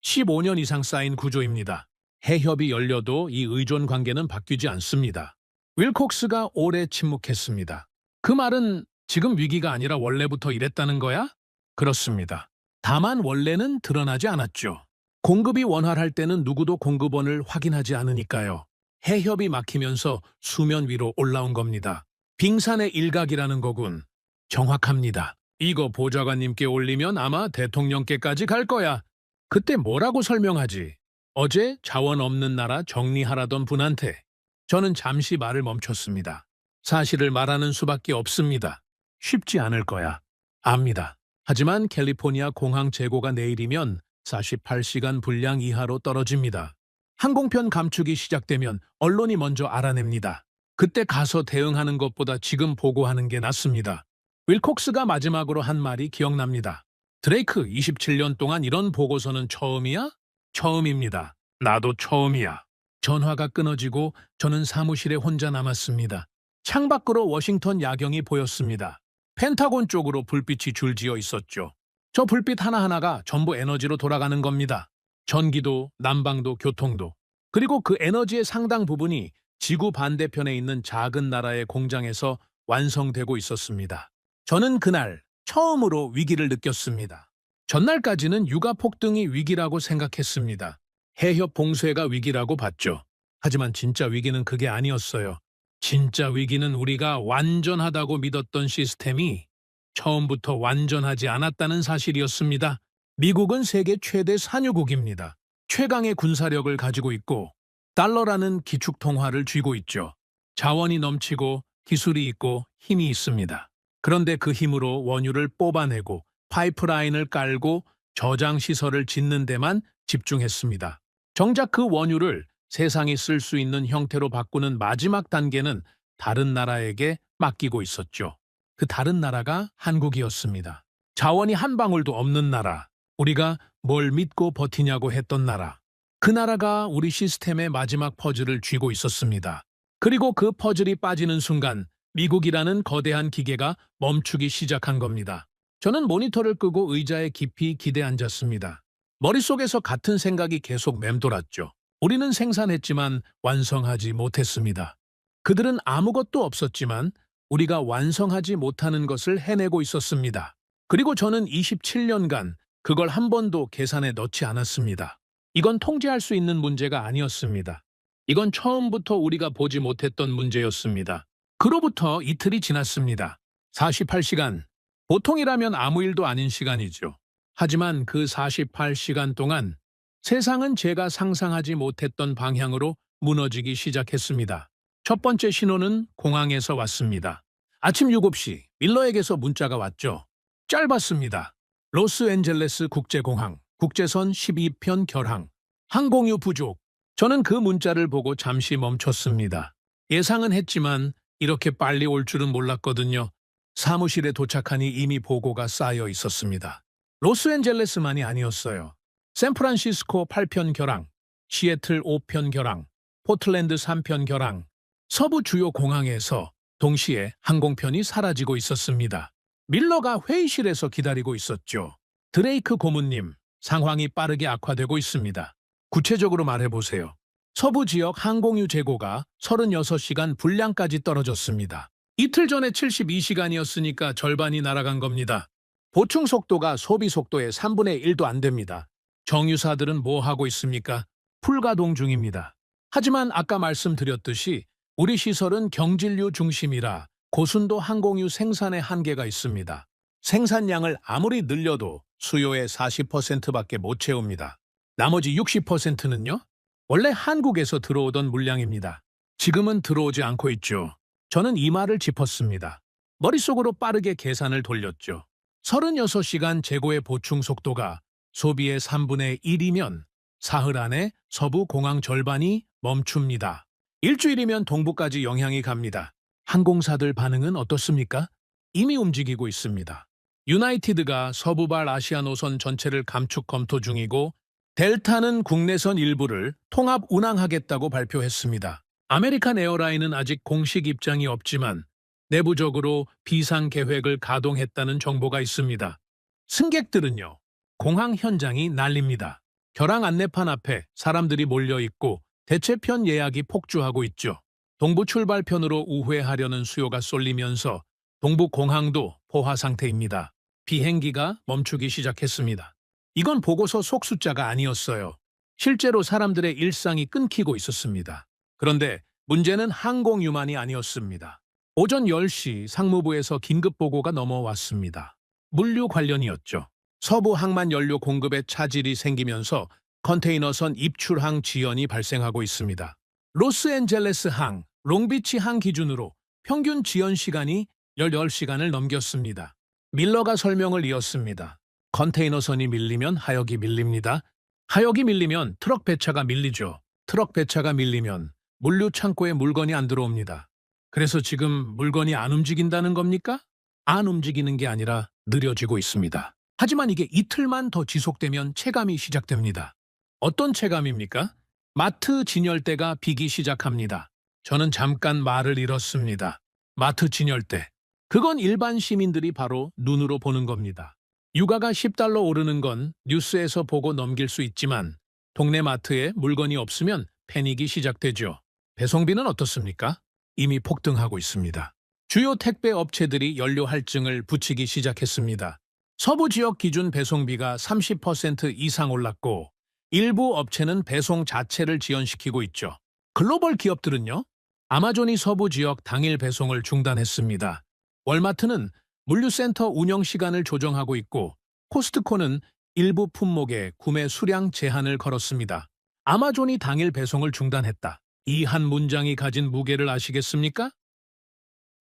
15년 이상 쌓인 구조입니다. 해협이 열려도 이 의존 관계는 바뀌지 않습니다. 윌콕스가 오래 침묵했습니다. 그 말은 지금 위기가 아니라 원래부터 이랬다는 거야? 그렇습니다. 다만 원래는 드러나지 않았죠. 공급이 원활할 때는 누구도 공급원을 확인하지 않으니까요. 해협이 막히면서 수면 위로 올라온 겁니다. 빙산의 일각이라는 거군. 정확합니다. 이거 보좌관님께 올리면 아마 대통령께까지 갈 거야. 그때 뭐라고 설명하지? 어제 자원 없는 나라 정리하라던 분한테. 저는 잠시 말을 멈췄습니다. 사실을 말하는 수밖에 없습니다. 쉽지 않을 거야. 압니다. 하지만 캘리포니아 공항 재고가 내일이면 48시간 분량 이하로 떨어집니다. 항공편 감축이 시작되면 언론이 먼저 알아냅니다. 그때 가서 대응하는 것보다 지금 보고하는 게 낫습니다. 윌콕스가 마지막으로 한 말이 기억납니다. 드레이크, 27년 동안 이런 보고서는 처음이야? 처음입니다. 나도 처음이야. 전화가 끊어지고 저는 사무실에 혼자 남았습니다. 창밖으로 워싱턴 야경이 보였습니다. 펜타곤 쪽으로 불빛이 줄지어 있었죠. 저 불빛 하나하나가 전부 에너지로 돌아가는 겁니다. 전기도, 난방도, 교통도. 그리고 그 에너지의 상당 부분이 지구 반대편에 있는 작은 나라의 공장에서 완성되고 있었습니다. 저는 그날 처음으로 위기를 느꼈습니다. 전날까지는 육아 폭등이 위기라고 생각했습니다. 해협 봉쇄가 위기라고 봤죠. 하지만 진짜 위기는 그게 아니었어요. 진짜 위기는 우리가 완전하다고 믿었던 시스템이 처음부터 완전하지 않았다는 사실이었습니다. 미국은 세계 최대 산유국입니다. 최강의 군사력을 가지고 있고 달러라는 기축통화를 쥐고 있죠. 자원이 넘치고 기술이 있고 힘이 있습니다. 그런데 그 힘으로 원유를 뽑아내고 파이프라인을 깔고 저장시설을 짓는 데만 집중했습니다. 정작 그 원유를 세상이 쓸 수 있는 형태로 바꾸는 마지막 단계는 다른 나라에게 맡기고 있었죠. 그 다른 나라가 한국이었습니다. 자원이 한 방울도 없는 나라, 우리가 뭘 믿고 버티냐고 했던 나라. 그 나라가 우리 시스템의 마지막 퍼즐을 쥐고 있었습니다. 그리고 그 퍼즐이 빠지는 순간 미국이라는 거대한 기계가 멈추기 시작한 겁니다. 저는 모니터를 끄고 의자에 깊이 기대 앉았습니다. 머릿속에서 같은 생각이 계속 맴돌았죠. 우리는 생산했지만 완성하지 못했습니다. 그들은 아무것도 없었지만 우리가 완성하지 못하는 것을 해내고 있었습니다. 그리고 저는 27년간 그걸 한 번도 계산에 넣지 않았습니다. 이건 통제할 수 있는 문제가 아니었습니다. 이건 처음부터 우리가 보지 못했던 문제였습니다. 그로부터 이틀이 지났습니다. 48시간. 보통이라면 아무 일도 아닌 시간이죠. 하지만 그 48시간 동안 세상은 제가 상상하지 못했던 방향으로 무너지기 시작했습니다. 첫 번째 신호는 공항에서 왔습니다. 아침 7시 밀러에게서 문자가 왔죠. 짧았습니다. 로스앤젤레스 국제공항, 국제선 12편 결항, 항공유 부족. 저는 그 문자를 보고 잠시 멈췄습니다. 예상은 했지만 이렇게 빨리 올 줄은 몰랐거든요. 사무실에 도착하니 이미 보고가 쌓여 있었습니다. 로스앤젤레스만이 아니었어요. 샌프란시스코 8편 결항, 시애틀 5편 결항, 포틀랜드 3편 결항, 서부 주요 공항에서 동시에 항공편이 사라지고 있었습니다. 밀러가 회의실에서 기다리고 있었죠. 드레이크 고문님, 상황이 빠르게 악화되고 있습니다. 구체적으로 말해보세요. 서부 지역 항공유 재고가 36시간 분량까지 떨어졌습니다. 이틀 전에 72시간이었으니까 절반이 날아간 겁니다. 보충 속도가 소비 속도의 3분의 1도 안 됩니다. 정유사들은 뭐 하고 있습니까? 풀가동 중입니다. 하지만 아까 말씀드렸듯이 우리 시설은 경질유 중심이라 고순도 항공유 생산에 한계가 있습니다. 생산량을 아무리 늘려도 수요의 40%밖에 못 채웁니다. 나머지 60%는요? 원래 한국에서 들어오던 물량입니다. 지금은 들어오지 않고 있죠. 저는 이 말을 짚었습니다. 머릿속으로 빠르게 계산을 돌렸죠. 36시간 재고의 보충 속도가 소비의 3분의 1이면 사흘 안에 서부 공항 절반이 멈춥니다. 일주일이면 동부까지 영향이 갑니다. 항공사들 반응은 어떻습니까? 이미 움직이고 있습니다. 유나이티드가 서부발 아시아 노선 전체를 감축 검토 중이고 델타는 국내선 일부를 통합 운항하겠다고 발표했습니다. 아메리칸 에어라인은 아직 공식 입장이 없지만 내부적으로 비상 계획을 가동했다는 정보가 있습니다. 승객들은요, 공항 현장이 난립니다. 결항 안내판 앞에 사람들이 몰려있고 대체편 예약이 폭주하고 있죠. 동부 출발편으로 우회하려는 수요가 쏠리면서 동부 공항도 포화 상태입니다. 비행기가 멈추기 시작했습니다. 이건 보고서 속 숫자가 아니었어요. 실제로 사람들의 일상이 끊기고 있었습니다. 그런데 문제는 항공유만이 아니었습니다. 오전 10시 상무부에서 긴급 보고가 넘어왔습니다. 물류 관련이었죠. 서부 항만 연료 공급에 차질이 생기면서 컨테이너선 입출항 지연이 발생하고 있습니다. 로스앤젤레스 항, 롱비치 항 기준으로 평균 지연 시간이 18시간을 넘겼습니다. 밀러가 설명을 이었습니다. 컨테이너선이 밀리면 하역이 밀립니다. 하역이 밀리면 트럭 배차가 밀리죠. 트럭 배차가 밀리면 물류 창고에 물건이 안 들어옵니다. 그래서 지금 물건이 안 움직인다는 겁니까? 안 움직이는 게 아니라 느려지고 있습니다. 하지만 이게 이틀만 더 지속되면 체감이 시작됩니다. 어떤 체감입니까? 마트 진열대가 비기 시작합니다. 저는 잠깐 말을 잃었습니다. 마트 진열대. 그건 일반 시민들이 바로 눈으로 보는 겁니다. 유가가 $10 오르는 건 뉴스에서 보고 넘길 수 있지만 동네 마트에 물건이 없으면 패닉이 시작되죠. 배송비는 어떻습니까? 이미 폭등하고 있습니다. 주요 택배 업체들이 연료 할증을 붙이기 시작했습니다. 서부 지역 기준 배송비가 30% 이상 올랐고 일부 업체는 배송 자체를 지연시키고 있죠. 글로벌 기업들은요? 아마존이 서부 지역 당일 배송을 중단했습니다. 월마트는 물류센터 운영 시간을 조정하고 있고 코스트코는 일부 품목의 구매 수량 제한을 걸었습니다. 아마존이 당일 배송을 중단했다. 이 한 문장이 가진 무게를 아시겠습니까?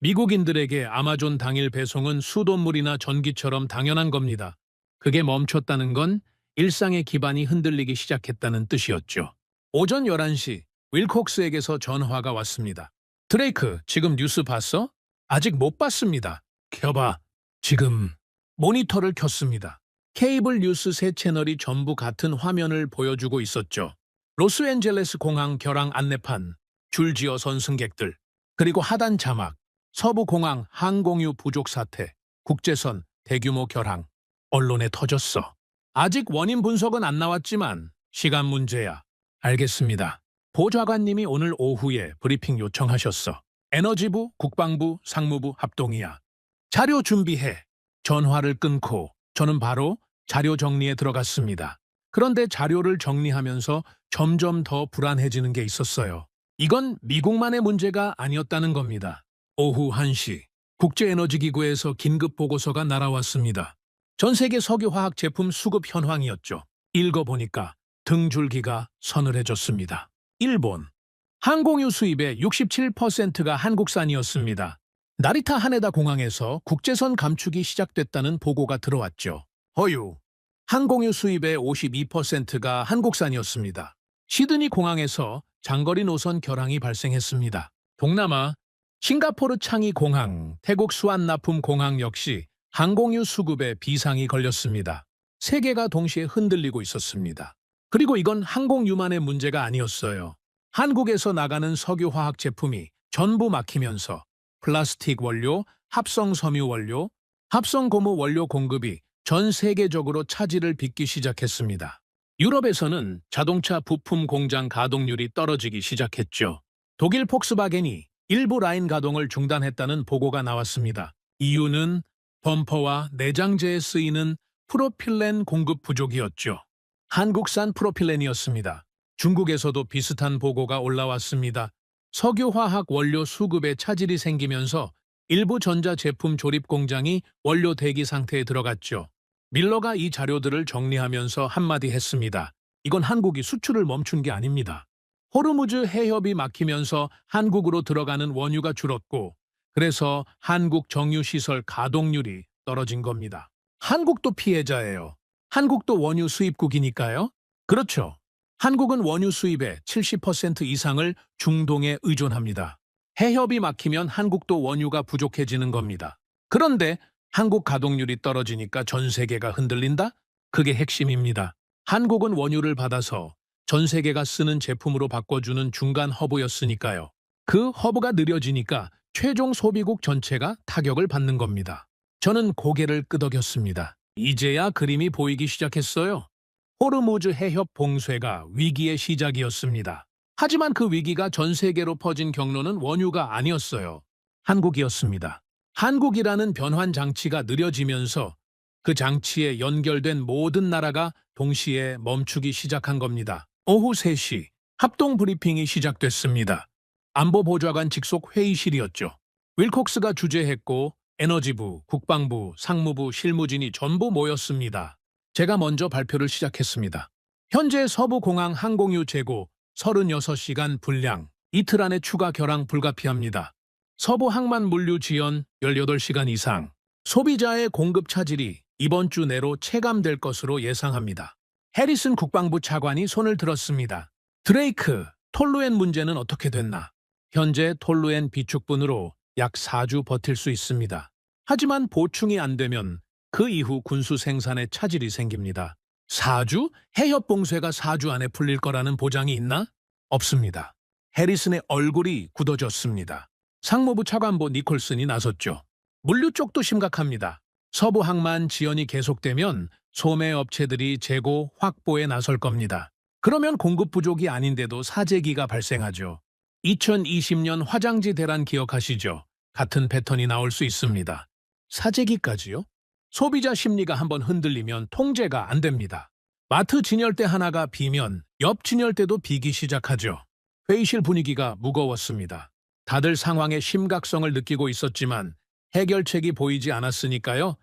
미국인들에게 아마존 당일 배송은 수돗물이나 전기처럼 당연한 겁니다. 그게 멈췄다는 건 일상의 기반이 흔들리기 시작했다는 뜻이었죠. 오전 11시 윌콕스에게서 전화가 왔습니다. 드레이크, 지금 뉴스 봤어? 아직 못 봤습니다. 켜봐. 지금 모니터를 켰습니다. 케이블 뉴스 세 채널이 전부 같은 화면을 보여주고 있었죠. 로스앤젤레스 공항 결항 안내판, 줄지어 선 승객들, 그리고 하단 자막, 서부 공항 항공유 부족 사태, 국제선 대규모 결항. 언론에 터졌어. 아직 원인 분석은 안 나왔지만 시간 문제야. 알겠습니다. 보좌관님이 오늘 오후에 브리핑 요청하셨어. 에너지부, 국방부, 상무부 합동이야. 자료 준비해. 전화를 끊고 저는 바로 자료 정리에 들어갔습니다. 그런데 자료를 정리하면서 점점 더 불안해지는 게 있었어요. 이건 미국만의 문제가 아니었다는 겁니다. 오후 1시 국제에너지기구에서 긴급 보고서가 날아왔습니다. 전 세계 석유화학 제품 수급 현황이었죠. 읽어보니까 등줄기가 서늘해졌습니다. 일본 항공유 수입의 67%가 한국산이었습니다. 나리타 하네다 공항에서 국제선 감축이 시작됐다는 보고가 들어왔죠. 허유 항공유 수입의 52%가 한국산이었습니다. 시드니 공항에서 장거리 노선 결항이 발생했습니다. 동남아 싱가포르 창이 공항, 태국 수완나품 공항 역시 항공유 수급에 비상이 걸렸습니다. 세계가 동시에 흔들리고 있었습니다. 그리고 이건 항공유만의 문제가 아니었어요. 한국에서 나가는 석유화학 제품이 전부 막히면서 플라스틱 원료, 합성 섬유 원료, 합성 고무 원료 공급이 전 세계적으로 차질을 빚기 시작했습니다. 유럽에서는 자동차 부품 공장 가동률이 떨어지기 시작했죠. 독일 폭스바겐이 일부 라인 가동을 중단했다는 보고가 나왔습니다. 이유는 범퍼와 내장재에 쓰이는 프로필렌 공급 부족이었죠. 한국산 프로필렌이었습니다. 중국에서도 비슷한 보고가 올라왔습니다. 석유화학 원료 수급에 차질이 생기면서 일부 전자제품 조립 공장이 원료 대기 상태에 들어갔죠. 밀러가 이 자료들을 정리하면서 한마디 했습니다. 이건 한국이 수출을 멈춘 게 아닙니다. 호르무즈 해협이 막히면서 한국으로 들어가는 원유가 줄었고 그래서 한국 정유시설 가동률이 떨어진 겁니다. 한국도 피해자예요. 한국도 원유 수입국이니까요. 그렇죠. 한국은 원유 수입의 70% 이상을 중동에 의존합니다. 해협이 막히면 한국도 원유가 부족해지는 겁니다. 그런데 한국 가동률이 떨어지니까 전 세계가 흔들린다? 그게 핵심입니다. 한국은 원유를 받아서 전 세계가 쓰는 제품으로 바꿔주는 중간 허브였으니까요. 그 허브가 느려지니까 최종 소비국 전체가 타격을 받는 겁니다. 저는 고개를 끄덕였습니다. 이제야 그림이 보이기 시작했어요. 호르무즈 해협 봉쇄가 위기의 시작이었습니다. 하지만 그 위기가 전 세계로 퍼진 경로는 원유가 아니었어요. 한국이었습니다. 한국이라는 변환 장치가 느려지면서 그 장치에 연결된 모든 나라가 동시에 멈추기 시작한 겁니다. 오후 3시 합동 브리핑이 시작됐습니다. 안보보좌관 직속 회의실이었죠. 윌콕스가 주재했고 에너지부, 국방부, 상무부, 실무진이 전부 모였습니다. 제가 먼저 발표를 시작했습니다. 현재 서부공항 항공유 재고 36시간 분량, 이틀 안에 추가 결항 불가피합니다. 서부 항만 물류 지연 18시간 이상, 소비자의 공급 차질이 이번 주 내로 체감될 것으로 예상합니다. 해리슨 국방부 차관이 손을 들었습니다. 드레이크, 톨루엔 문제는 어떻게 됐나? 현재 톨루엔 비축분으로 약 4주 버틸 수 있습니다. 하지만 보충이 안 되면 그 이후 군수 생산에 차질이 생깁니다. 4주? 해협 봉쇄가 4주 안에 풀릴 거라는 보장이 있나? 없습니다. 해리슨의 얼굴이 굳어졌습니다. 상무부 차관보 니콜슨이 나섰죠. 물류 쪽도 심각합니다. 서부 항만 지연이 계속되면 소매 업체들이 재고 확보에 나설 겁니다. 그러면 공급 부족이 아닌데도 사재기가 발생하죠. 2020년 화장지 대란 기억하시죠? 같은 패턴이 나올 수 있습니다. 사재기까지요? 소비자 심리가 한번 흔들리면 통제가 안 됩니다. 마트 진열대 하나가 비면 옆 진열대도 비기 시작하죠. 회의실 분위기가 무거웠습니다. 다들 상황의 심각성을 느끼고 있었지만 해결책이 보이지 않았으니까요.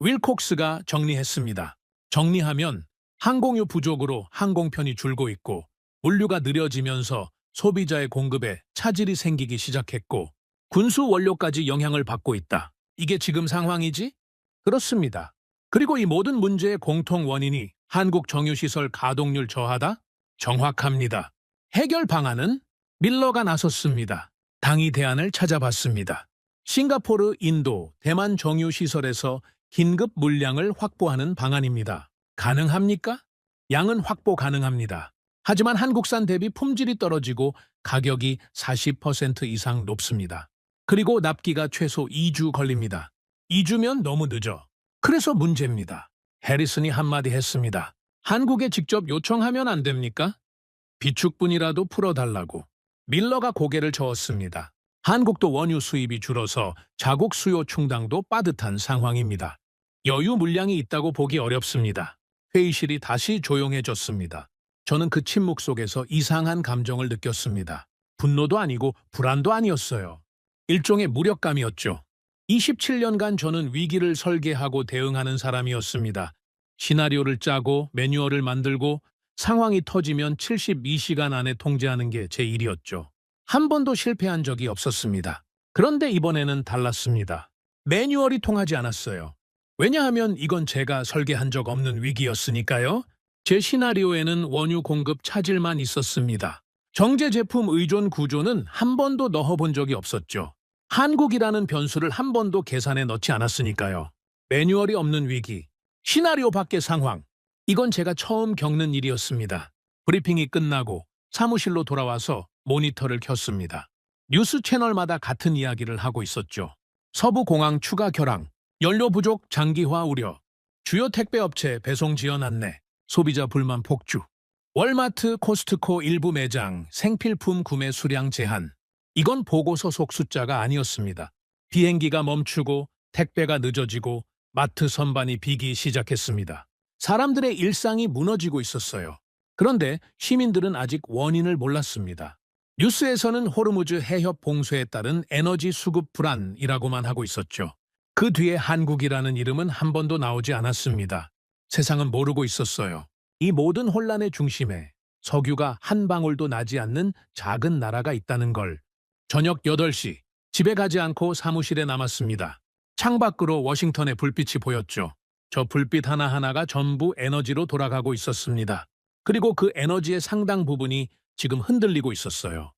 윌콕스가 정리했습니다. 정리하면 항공유 부족으로 항공편이 줄고 있고 물류가 느려지면서 소비자의 공급에 차질이 생기기 시작했고 군수 원료까지 영향을 받고 있다. 이게 지금 상황이지? 그렇습니다. 그리고 이 모든 문제의 공통 원인이 한국 정유시설 가동률 저하다? 정확합니다. 해결 방안은 밀러가 나섰습니다. 당이 대안을 찾아봤습니다. 싱가포르, 인도, 대만 정유시설에서 긴급 물량을 확보하는 방안입니다. 가능합니까? 양은 확보 가능합니다. 하지만 한국산 대비 품질이 떨어지고 가격이 40% 이상 높습니다. 그리고 납기가 최소 2주 걸립니다. 2주면 너무 늦어. 그래서 문제입니다. 해리슨이 한마디 했습니다. 한국에 직접 요청하면 안 됩니까? 비축분이라도 풀어달라고. 밀러가 고개를 저었습니다. 한국도 원유 수입이 줄어서 자국 수요 충당도 빠듯한 상황입니다. 여유 물량이 있다고 보기 어렵습니다. 회의실이 다시 조용해졌습니다. 저는 그 침묵 속에서 이상한 감정을 느꼈습니다. 분노도 아니고 불안도 아니었어요. 일종의 무력감이었죠. 27년간 저는 위기를 설계하고 대응하는 사람이었습니다. 시나리오를 짜고 매뉴얼을 만들고 상황이 터지면 72시간 안에 통제하는 게 제 일이었죠. 한 번도 실패한 적이 없었습니다. 그런데 이번에는 달랐습니다. 매뉴얼이 통하지 않았어요. 왜냐하면 이건 제가 설계한 적 없는 위기였으니까요. 제 시나리오에는 원유 공급 차질만 있었습니다. 정제 제품 의존 구조는 한 번도 넣어본 적이 없었죠. 한국이라는 변수를 한 번도 계산에 넣지 않았으니까요. 매뉴얼이 없는 위기, 시나리오 밖의 상황, 이건 제가 처음 겪는 일이었습니다. 브리핑이 끝나고 사무실로 돌아와서 모니터를 켰습니다. 뉴스 채널마다 같은 이야기를 하고 있었죠. 서부 공항 추가 결항, 연료 부족 장기화 우려, 주요 택배업체 배송 지연 안내, 소비자 불만 폭주, 월마트, 코스트코 일부 매장 생필품 구매 수량 제한. 이건 보고서 속 숫자가 아니었습니다. 비행기가 멈추고 택배가 늦어지고 마트 선반이 비기 시작했습니다. 사람들의 일상이 무너지고 있었어요. 그런데 시민들은 아직 원인을 몰랐습니다. 뉴스에서는 호르무즈 해협 봉쇄에 따른 에너지 수급 불안이라고만 하고 있었죠. 그 뒤에 한국이라는 이름은 한 번도 나오지 않았습니다. 세상은 모르고 있었어요. 이 모든 혼란의 중심에 석유가 한 방울도 나지 않는 작은 나라가 있다는 걸. 저녁 8시, 집에 가지 않고 사무실에 남았습니다. 창밖으로 워싱턴의 불빛이 보였죠. 저 불빛 하나하나가 전부 에너지로 돌아가고 있었습니다. 그리고 그 에너지의 상당 부분이 지금 흔들리고 있었어요.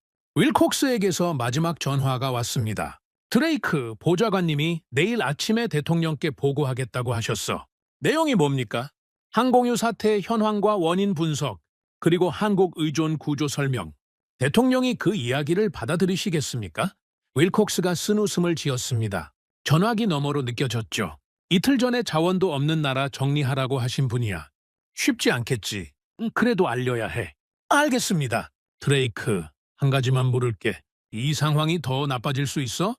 윌콕스에게서 마지막 전화가 왔습니다. 드레이크 보좌관님이 내일 아침에 대통령께 보고하겠다고 하셨어. 내용이 뭡니까? 항공유 사태 현황과 원인 분석, 그리고 한국 의존 구조 설명. 대통령이 그 이야기를 받아들이시겠습니까? 윌콕스가 쓴웃음을 지었습니다. 전화기 너머로 느껴졌죠. 이틀 전에 자원도 없는 나라 정리하라고 하신 분이야. 쉽지 않겠지. 그래도 알려야 해. 알겠습니다. 드레이크, 한 가지만 물을게. 이 상황이 더 나빠질 수 있어?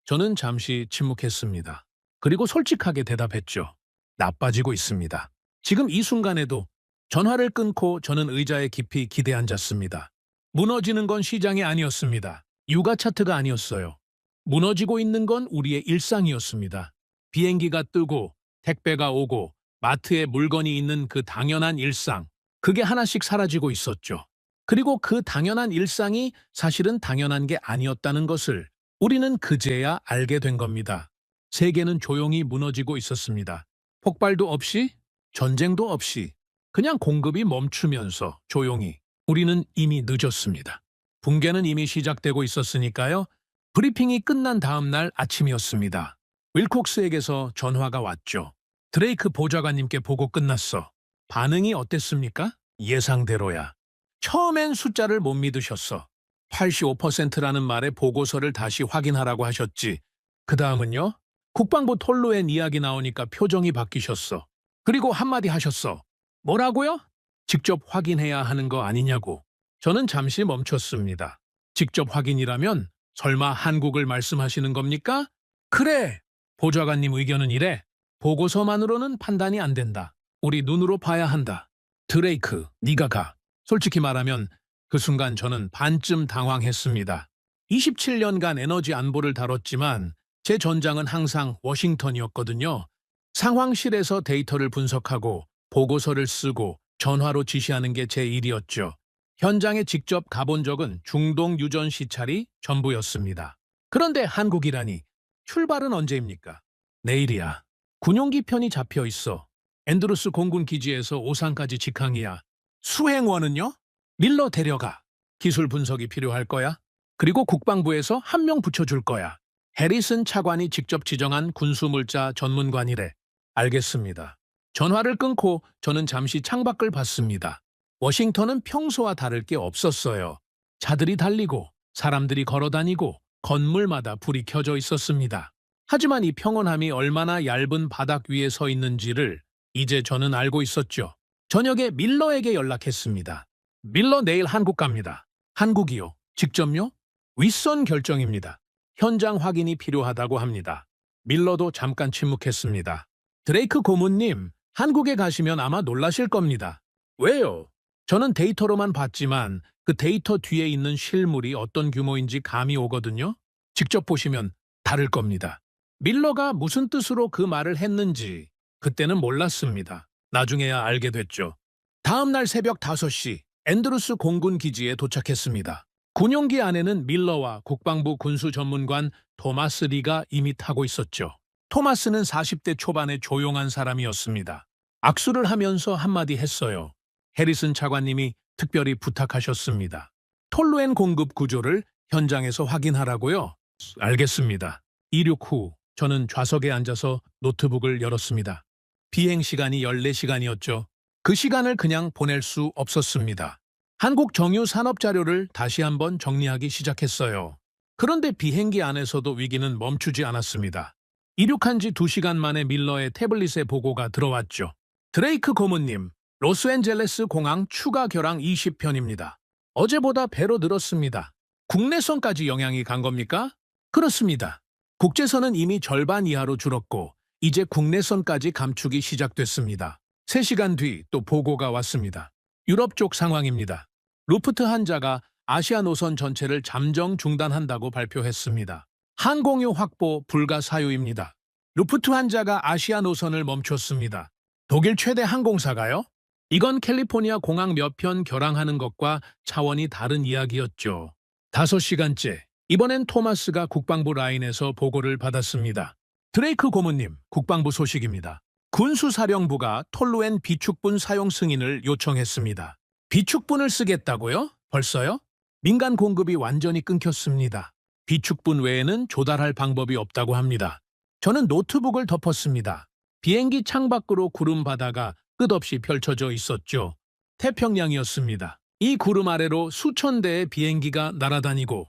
저는 잠시 침묵했습니다. 그리고 솔직하게 대답했죠. 나빠지고 있습니다. 지금 이 순간에도 전화를 끊고 저는 의자에 깊이 기대 앉았습니다. 무너지는 건 시장이 아니었습니다. 유가 차트가 아니었어요. 무너지고 있는 건 우리의 일상이었습니다. 비행기가 뜨고 택배가 오고 마트에 물건이 있는 그 당연한 일상. 그게 하나씩 사라지고 있었죠. 그리고 그 당연한 일상이 사실은 당연한 게 아니었다는 것을 우리는 그제야 알게 된 겁니다. 세계는 조용히 무너지고 있었습니다. 폭발도 없이, 전쟁도 없이, 그냥 공급이 멈추면서 조용히. 우리는 이미 늦었습니다. 붕괴는 이미 시작되고 있었으니까요. 브리핑이 끝난 다음 날 아침이었습니다. 윌콕스에게서 전화가 왔죠. 드레이크 보좌관님께 보고 끝났어. 반응이 어땠습니까? 예상대로야. 처음엔 숫자를 못 믿으셨어. 85%라는 말에 보고서를 다시 확인하라고 하셨지. 그 다음은요? 국방부 톨로엔 이야기 나오니까 표정이 바뀌셨어. 그리고 한마디 하셨어. 뭐라고요? 직접 확인해야 하는 거 아니냐고. 저는 잠시 멈췄습니다. 직접 확인이라면 설마 한국을 말씀하시는 겁니까? 그래. 보좌관님 의견은 이래. 보고서만으로는 판단이 안 된다. 우리 눈으로 봐야 한다. 드레이크, 네가 가. 솔직히 말하면 그 순간 저는 반쯤 당황했습니다. 27년간 에너지 안보를 다뤘지만 제 전장은 항상 워싱턴이었거든요. 상황실에서 데이터를 분석하고 보고서를 쓰고 전화로 지시하는 게 제 일이었죠. 현장에 직접 가본 적은 중동 유전 시찰이 전부였습니다. 그런데 한국이라니, 출발은 언제입니까? 내일이야. 군용기 편이 잡혀 있어. 앤드루스 공군 기지에서 오산까지 직항이야. 수행원은요? 밀러 데려가. 기술 분석이 필요할 거야. 그리고 국방부에서 한 명 붙여줄 거야. 해리슨 차관이 직접 지정한 군수물자 전문관이래. 알겠습니다. 전화를 끊고 저는 잠시 창밖을 봤습니다. 워싱턴은 평소와 다를 게 없었어요. 차들이 달리고 사람들이 걸어다니고 건물마다 불이 켜져 있었습니다. 하지만 이 평온함이 얼마나 얇은 바닥 위에 서 있는지를 이제 저는 알고 있었죠. 저녁에 밀러에게 연락했습니다. 밀러 내일 한국 갑니다. 한국이요? 직접요? 윗선 결정입니다. 현장 확인이 필요하다고 합니다. 밀러도 잠깐 침묵했습니다. 드레이크 고문님, 한국에 가시면 아마 놀라실 겁니다. 왜요? 저는 데이터로만 봤지만 그 데이터 뒤에 있는 실물이 어떤 규모인지 감이 오거든요. 직접 보시면 다를 겁니다. 밀러가 무슨 뜻으로 그 말을 했는지 그때는 몰랐습니다. 나중에야 알게 됐죠. 다음 날 새벽 5시 앤드루스 공군 기지에 도착했습니다. 군용기 안에는 밀러와 국방부 군수 전문관 토마스 리가 이미 타고 있었죠. 토마스는 40대 초반의 조용한 사람이었습니다. 악수를 하면서 한마디 했어요. 해리슨 차관님이 특별히 부탁하셨습니다. 톨루엔 공급 구조를 현장에서 확인하라고요? 알겠습니다. 이륙 후 저는 좌석에 앉아서 노트북을 열었습니다. 비행 시간이 14시간이었죠. 그 시간을 그냥 보낼 수 없었습니다. 한국 정유 산업 자료를 다시 한번 정리하기 시작했어요. 그런데 비행기 안에서도 위기는 멈추지 않았습니다. 이륙한 지 2시간 만에 밀러의 태블릿에 보고가 들어왔죠. 드레이크 고문님, 로스앤젤레스 공항 추가 결항 20편입니다. 어제보다 배로 늘었습니다. 국내선까지 영향이 간 겁니까? 그렇습니다. 국제선은 이미 절반 이하로 줄었고 이제 국내선까지 감축이 시작됐습니다. 3시간 뒤 또 보고가 왔습니다. 유럽 쪽 상황입니다. 루프트한자가 아시아 노선 전체를 잠정 중단한다고 발표했습니다. 항공유 확보 불가 사유입니다. 루프트한자가 아시아 노선을 멈췄습니다. 독일 최대 항공사가요? 이건 캘리포니아 공항 몇 편 결항하는 것과 차원이 다른 이야기였죠. 5시간째, 이번엔 토마스가 국방부 라인에서 보고를 받았습니다. 드레이크 고문님, 국방부 소식입니다. 군수사령부가 톨루엔 비축분 사용 승인을 요청했습니다. 비축분을 쓰겠다고요? 벌써요? 민간 공급이 완전히 끊겼습니다. 비축분 외에는 조달할 방법이 없다고 합니다. 저는 노트북을 덮었습니다. 비행기 창밖으로 구름 바다가 끝없이 펼쳐져 있었죠. 태평양이었습니다. 이 구름 아래로 수천 대의 비행기가 날아다니고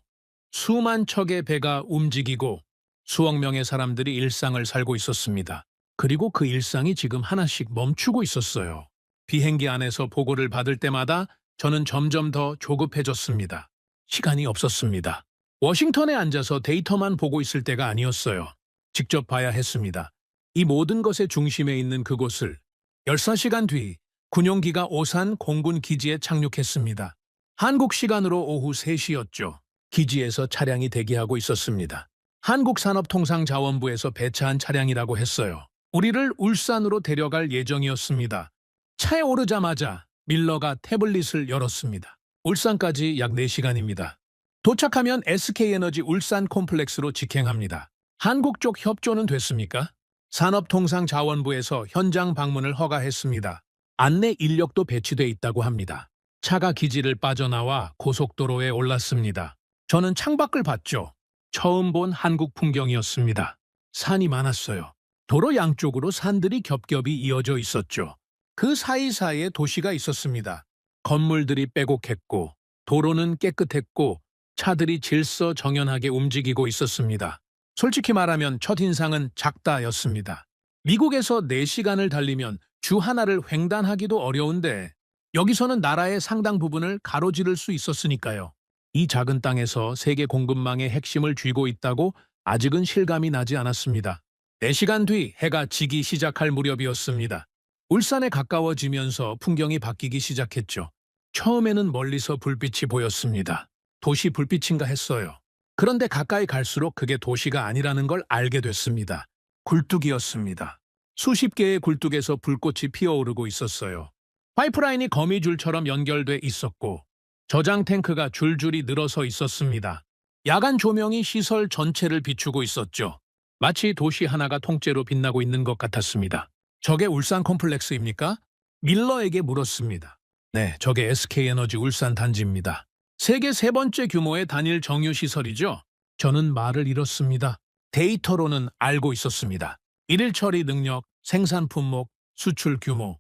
수만 척의 배가 움직이고 수억 명의 사람들이 일상을 살고 있었습니다. 그리고 그 일상이 지금 하나씩 멈추고 있었어요. 비행기 안에서 보고를 받을 때마다 저는 점점 더 조급해졌습니다. 시간이 없었습니다. 워싱턴에 앉아서 데이터만 보고 있을 때가 아니었어요. 직접 봐야 했습니다. 이 모든 것의 중심에 있는 그곳을 14시간 뒤 군용기가 오산 공군 기지에 착륙했습니다. 한국 시간으로 오후 3시였죠. 기지에서 차량이 대기하고 있었습니다. 한국산업통상자원부에서 배차한 차량이라고 했어요. 우리를 울산으로 데려갈 예정이었습니다. 차에 오르자마자 밀러가 태블릿을 열었습니다. 울산까지 약 4시간입니다. 도착하면 SK에너지 울산 콤플렉스로 직행합니다. 한국 쪽 협조는 됐습니까? 산업통상자원부에서 현장 방문을 허가했습니다. 안내 인력도 배치돼 있다고 합니다. 차가 기지를 빠져나와 고속도로에 올랐습니다. 저는 창밖을 봤죠. 처음 본 한국 풍경이었습니다. 산이 많았어요. 도로 양쪽으로 산들이 겹겹이 이어져 있었죠. 그 사이사이에 도시가 있었습니다. 건물들이 빼곡했고 도로는 깨끗했고 차들이 질서정연하게 움직이고 있었습니다. 솔직히 말하면 첫인상은 작다였습니다. 미국에서 4시간을 달리면 주 하나를 횡단하기도 어려운데 여기서는 나라의 상당 부분을 가로지를 수 있었으니까요. 이 작은 땅에서 세계 공급망의 핵심을 쥐고 있다고 아직은 실감이 나지 않았습니다. 4시간 뒤 해가 지기 시작할 무렵이었습니다. 울산에 가까워지면서 풍경이 바뀌기 시작했죠. 처음에는 멀리서 불빛이 보였습니다. 도시 불빛인가 했어요. 그런데 가까이 갈수록 그게 도시가 아니라는 걸 알게 됐습니다. 굴뚝이었습니다. 수십 개의 굴뚝에서 불꽃이 피어오르고 있었어요. 파이프라인이 거미줄처럼 연결돼 있었고 저장 탱크가 줄줄이 늘어서 있었습니다. 야간 조명이 시설 전체를 비추고 있었죠. 마치 도시 하나가 통째로 빛나고 있는 것 같았습니다. 저게 울산 콤플렉스입니까? 밀러에게 물었습니다. 네, 저게 SK에너지 울산 단지입니다. 세계 3번째 규모의 단일 정유시설이죠. 저는 말을 잃었습니다. 데이터로는 알고 있었습니다. 일일 처리 능력, 생산 품목, 수출 규모.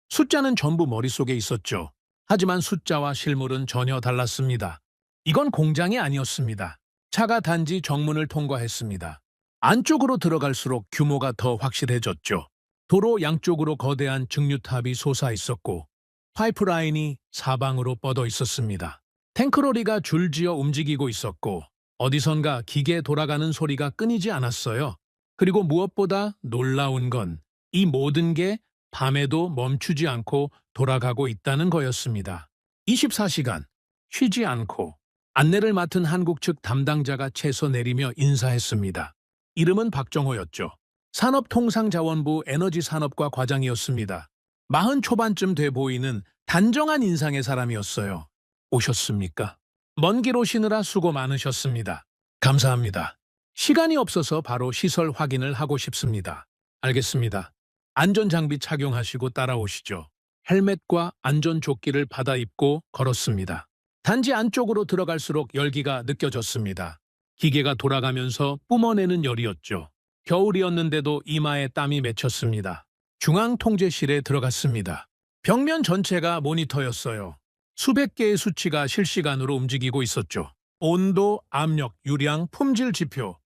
숫자는 전부 머릿속에 있었죠. 하지만 숫자와 실물은 전혀 달랐습니다. 이건 공장이 아니었습니다. 차가 단지 정문을 통과했습니다. 안쪽으로 들어갈수록 규모가 더 확실해졌죠. 도로 양쪽으로 거대한 증류탑이 솟아 있었고 파이프라인이 사방으로 뻗어 있었습니다. 탱크로리가 줄지어 움직이고 있었고 어디선가 기계 돌아가는 소리가 끊이지 않았어요. 그리고 무엇보다 놀라운 건 이 모든 게 밤에도 멈추지 않고 돌아가고 있다는 거였습니다. 24시간 쉬지 않고 안내를 맡은 한국 측 담당자가 채서 내리며 인사했습니다. 이름은 박정호였죠. 산업통상자원부 에너지산업과 과장이었습니다. 40 초반쯤 돼 보이는 단정한 인상의 사람이었어요. 오셨습니까? 먼 길 오시느라 수고 많으셨습니다. 감사합니다. 시간이 없어서 바로 시설 확인을 하고 싶습니다. 알겠습니다. 안전장비 착용하시고 따라오시죠. 헬멧과 안전조끼를 받아 입고 걸었습니다. 단지 안쪽으로 들어갈수록 열기가 느껴졌습니다. 기계가 돌아가면서 뿜어내는 열이었죠. 겨울이었는데도 이마에 땀이 맺혔습니다. 중앙통제실에 들어갔습니다. 벽면 전체가 모니터였어요. 수백 개의 수치가 실시간으로 움직이고 있었죠. 온도, 압력, 유량, 품질 지표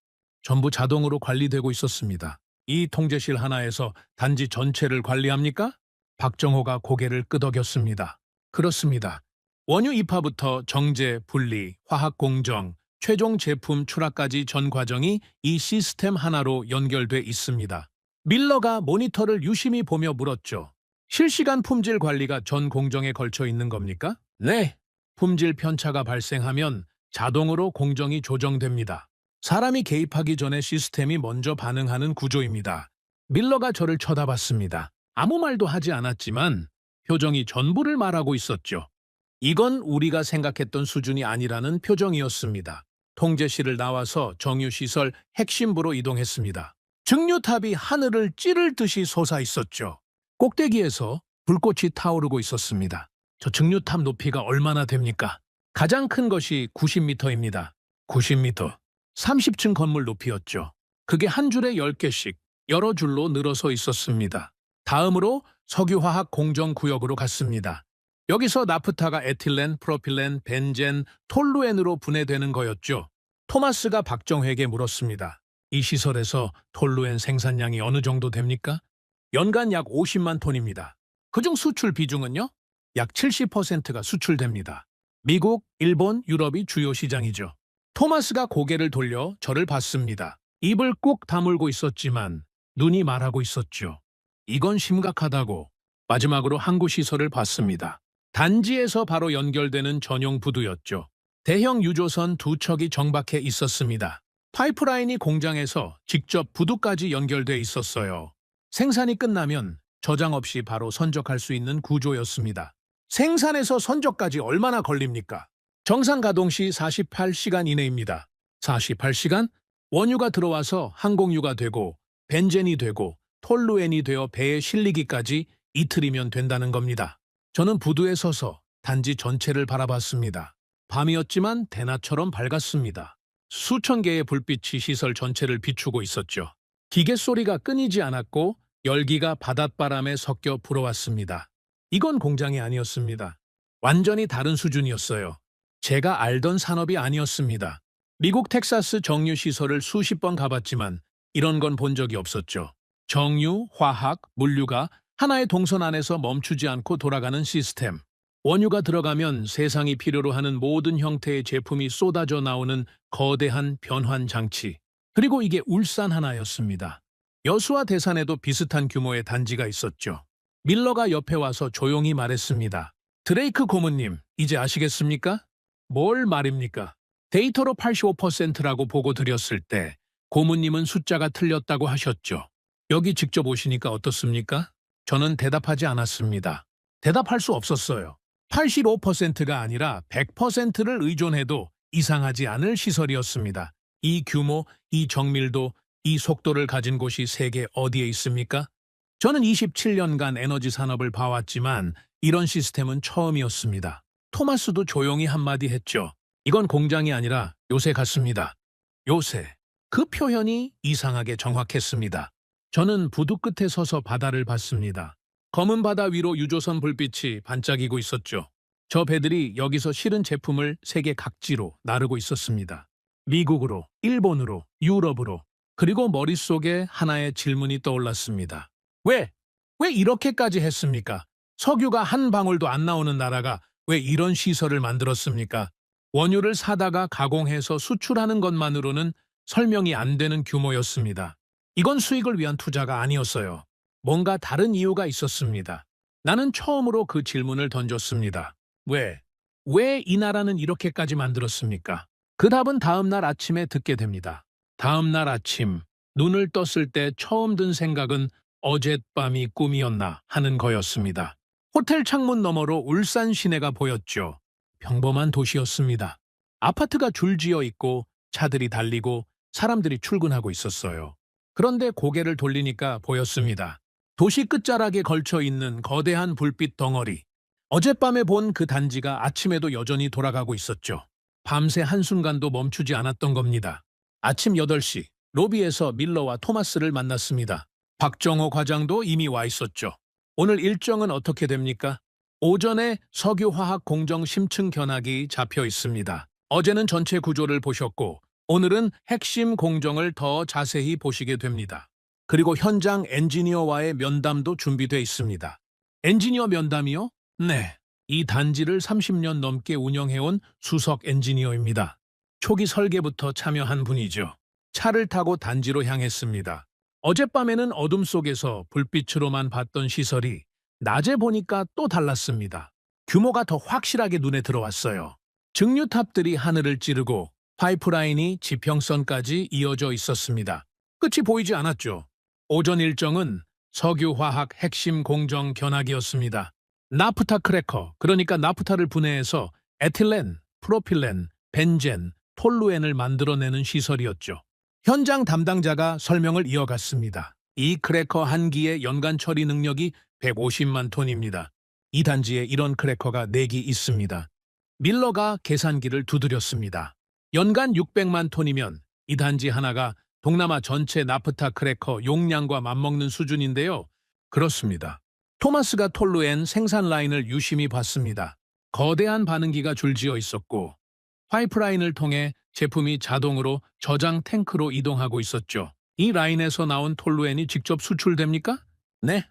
전부 자동으로 관리되고 있었습니다. 이 통제실 하나에서 단지 전체를 관리합니까? 박정호가 고개를 끄덕였습니다. 그렇습니다. 원유 입하부터 정제, 분리, 화학 공정, 최종 제품 출하까지 전 과정이 이 시스템 하나로 연결돼 있습니다. 밀러가 모니터를 유심히 보며 물었죠. 실시간 품질 관리가 전 공정에 걸쳐 있는 겁니까? 네. 품질 편차가 발생하면 자동으로 공정이 조정됩니다. 사람이 개입하기 전에 시스템이 먼저 반응하는 구조입니다. 밀러가 저를 쳐다봤습니다. 아무 말도 하지 않았지만 표정이 전부를 말하고 있었죠. 이건 우리가 생각했던 수준이 아니라는 표정이었습니다. 통제실을 나와서 정유시설 핵심부로 이동했습니다. 증류탑이 하늘을 찌를 듯이 솟아 있었죠. 꼭대기에서 불꽃이 타오르고 있었습니다. 저 증류탑 높이가 얼마나 됩니까? 가장 큰 것이 90m입니다. 90m. 30층 건물 높이였죠. 그게 한 줄에 10개씩 여러 줄로 늘어서 있었습니다. 다음으로 석유화학 공정구역으로 갔습니다. 여기서 나프타가 에틸렌, 프로필렌, 벤젠, 톨루엔으로 분해되는 거였죠. 토마스가 박정회에게 물었습니다. 이 시설에서 톨루엔 생산량이 어느 정도 됩니까? 연간 약 50만 톤입니다. 그중 수출 비중은요? 약 70%가 수출됩니다. 미국, 일본, 유럽이 주요 시장이죠. 토마스가 고개를 돌려 저를 봤습니다. 입을 꾹 다물고 있었지만 눈이 말하고 있었죠. 이건 심각하다고. 마지막으로 항구 시설을 봤습니다. 단지에서 바로 연결되는 전용 부두였죠. 대형 유조선 2척이 정박해 있었습니다. 파이프라인이 공장에서 직접 부두까지 연결돼 있었어요. 생산이 끝나면 저장 없이 바로 선적할 수 있는 구조였습니다. 생산에서 선적까지 얼마나 걸립니까? 정상 가동 시 48시간 이내입니다. 48시간? 원유가 들어와서 항공유가 되고 벤젠이 되고 톨루엔이 되어 배에 실리기까지 이틀이면 된다는 겁니다. 저는 부두에 서서 단지 전체를 바라봤습니다. 밤이었지만 대낮처럼 밝았습니다. 수천 개의 불빛이 시설 전체를 비추고 있었죠. 기계 소리가 끊이지 않았고 열기가 바닷바람에 섞여 불어왔습니다. 이건 공장이 아니었습니다. 완전히 다른 수준이었어요. 제가 알던 산업이 아니었습니다. 미국 텍사스 정유 시설을 수십 번 가봤지만 이런 건 본 적이 없었죠. 정유, 화학, 물류가 하나의 동선 안에서 멈추지 않고 돌아가는 시스템. 원유가 들어가면 세상이 필요로 하는 모든 형태의 제품이 쏟아져 나오는 거대한 변환 장치. 그리고 이게 울산 하나였습니다. 여수와 대산에도 비슷한 규모의 단지가 있었죠. 밀러가 옆에 와서 조용히 말했습니다. 드레이크 고문님, 이제 아시겠습니까? 뭘 말입니까? 데이터로 85%라고 보고 드렸을 때 고문님은 숫자가 틀렸다고 하셨죠. 여기 직접 오시니까 어떻습니까? 저는 대답하지 않았습니다. 대답할 수 없었어요. 85%가 아니라 100%를 의존해도 이상하지 않을 시설이었습니다. 이 규모, 이 정밀도, 이 속도를 가진 곳이 세계 어디에 있습니까? 저는 27년간 에너지 산업을 봐왔지만 이런 시스템은 처음이었습니다. 토마스도 조용히 한마디 했죠. 이건 공장이 아니라 요새 같습니다. 요새. 그 표현이 이상하게 정확했습니다. 저는 부두 끝에 서서 바다를 봤습니다. 검은 바다 위로 유조선 불빛이 반짝이고 있었죠. 저 배들이 여기서 실은 제품을 세계 각지로 나르고 있었습니다. 미국으로, 일본으로, 유럽으로. 그리고 머릿속에 하나의 질문이 떠올랐습니다. 왜 이렇게까지 했습니까? 석유가 한 방울도 안 나오는 나라가 왜 이런 시설을 만들었습니까? 원유를 사다가 가공해서 수출하는 것만으로는 설명이 안 되는 규모였습니다. 이건 수익을 위한 투자가 아니었어요. 뭔가 다른 이유가 있었습니다. 나는 처음으로 그 질문을 던졌습니다. 왜 이 나라는 이렇게까지 만들었습니까? 그 답은 다음 날 아침에 듣게 됩니다. 다음 날 아침, 눈을 떴을 때 처음 든 생각은 어젯밤이 꿈이었나 하는 거였습니다. 호텔 창문 너머로 울산 시내가 보였죠. 평범한 도시였습니다. 아파트가 줄지어 있고 차들이 달리고 사람들이 출근하고 있었어요. 그런데 고개를 돌리니까 보였습니다. 도시 끝자락에 걸쳐 있는 거대한 불빛 덩어리. 어젯밤에 본 그 단지가 아침에도 여전히 돌아가고 있었죠. 밤새 한순간도 멈추지 않았던 겁니다. 아침 8시, 로비에서 밀러와 토마스를 만났습니다. 박정호 과장도 이미 와 있었죠. 오늘 일정은 어떻게 됩니까? 오전에 석유화학 공정 심층 견학이 잡혀 있습니다. 어제는 전체 구조를 보셨고, 오늘은 핵심 공정을 더 자세히 보시게 됩니다. 그리고 현장 엔지니어와의 면담도 준비되어 있습니다. 엔지니어 면담이요? 네. 이 단지를 30년 넘게 운영해온 수석 엔지니어입니다. 초기 설계부터 참여한 분이죠. 차를 타고 단지로 향했습니다. 어젯밤에는 어둠 속에서 불빛으로만 봤던 시설이 낮에 보니까 또 달랐습니다. 규모가 더 확실하게 눈에 들어왔어요. 증류탑들이 하늘을 찌르고 파이프라인이 지평선까지 이어져 있었습니다. 끝이 보이지 않았죠. 오전 일정은 석유화학 핵심 공정 견학이었습니다. 나프타 크래커, 그러니까 나프타를 분해해서 에틸렌, 프로필렌, 벤젠, 톨루엔을 만들어내는 시설이었죠. 현장 담당자가 설명을 이어갔습니다. 이 크래커 한 기의 연간 처리 능력이 150만 톤입니다. 이 단지에 이런 크래커가 4기 있습니다. 밀러가 계산기를 두드렸습니다. 연간 600만 톤이면 이 단지 하나가 동남아 전체 나프타 크래커 용량과 맞먹는 수준인데요. 그렇습니다. 토마스가 톨루엔 생산 라인을 유심히 봤습니다. 거대한 반응기가 줄지어 있었고 파이프라인을 통해 제품이 자동으로 저장 탱크로 이동하고 있었죠. 이 라인에서 나온 톨루엔이 직접 수출됩니까? 네.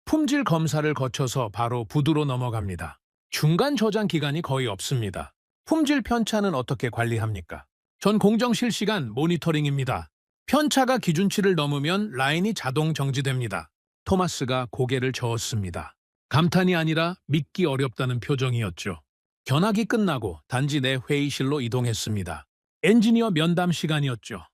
품질 검사를 거쳐서 바로 부두로 넘어갑니다. 중간 저장 기간이 거의 없습니다. 품질 편차는 어떻게 관리합니까? 전 공정 실시간 모니터링입니다. 편차가 기준치를 넘으면 라인이 자동 정지됩니다. 토마스가 고개를 저었습니다. 감탄이 아니라 믿기 어렵다는 표정이었죠. 견학이 끝나고 단지 내 회의실로 이동했습니다. 엔지니어 면담 시간이었죠.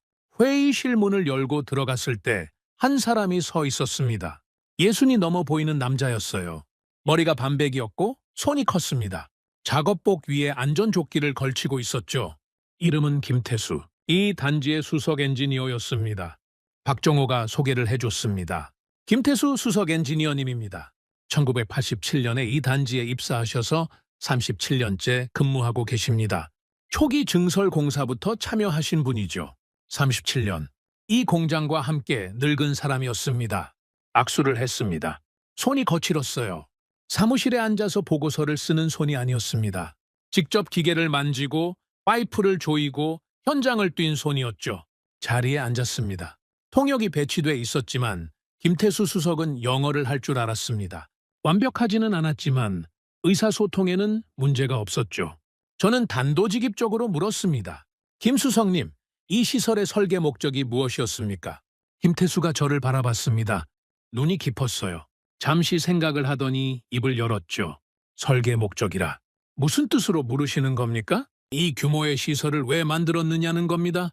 회의실 문을 열고 들어갔을 때 한 사람이 서 있었습니다. 예순이 넘어 보이는 남자였어요. 머리가 반백이었고 손이 컸습니다. 작업복 위에 안전조끼를 걸치고 있었죠. 이름은 김태수. 이 단지의 수석 엔지니어였습니다. 박정호가 소개를 해줬습니다. 김태수 수석 엔지니어님입니다. 1987년에 이 단지에 입사하셔서 37년째 근무하고 계십니다. 초기 증설 공사부터 참여하신 분이죠. 37년. 이 공장과 함께 늙은 사람이었습니다. 악수를 했습니다. 손이 거칠었어요. 사무실에 앉아서 보고서를 쓰는 손이 아니었습니다. 직접 기계를 만지고 파이프를 조이고 현장을 뛴 손이었죠. 자리에 앉았습니다. 통역이 배치돼 있었지만 김태수 수석은 영어를 할 줄 알았습니다. 완벽하지는 않았지만 의사소통에는 문제가 없었죠. 저는 단도직입적으로 물었습니다. 김 수석님, 이 시설의 설계 목적이 무엇이었습니까? 김태수가 저를 바라봤습니다. 눈이 깊었어요. 잠시 생각을 하더니 입을 열었죠. 설계 목적이라. 무슨 뜻으로 물으시는 겁니까? 이 규모의 시설을 왜 만들었느냐는 겁니다.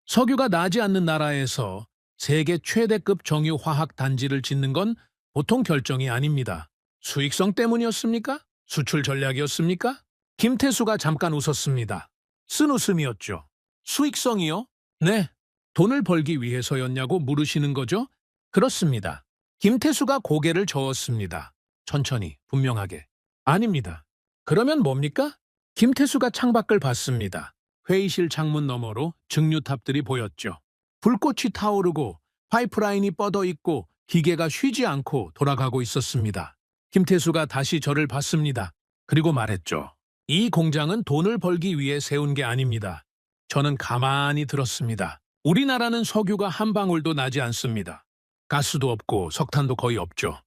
석유가 나지 않는 나라에서 세계 최대급 정유화학 단지를 짓는 건 보통 결정이 아닙니다. 수익성 때문이었습니까? 수출 전략이었습니까? 김태수가 잠깐 웃었습니다. 쓴 웃음이었죠. 수익성이요? 네. 돈을 벌기 위해서였냐고 물으시는 거죠? 그렇습니다. 김태수가 고개를 저었습니다. 천천히, 분명하게. 아닙니다. 그러면 뭡니까? 김태수가 창밖을 봤습니다. 회의실 창문 너머로 증류탑들이 보였죠. 불꽃이 타오르고 파이프라인이 뻗어 있고 기계가 쉬지 않고 돌아가고 있었습니다. 김태수가 다시 저를 봤습니다. 그리고 말했죠. 이 공장은 돈을 벌기 위해 세운 게 아닙니다. 저는 가만히 들었습니다. 우리나라는 석유가 한 방울도 나지 않습니다. 가스도 없고 석탄도 거의 없죠.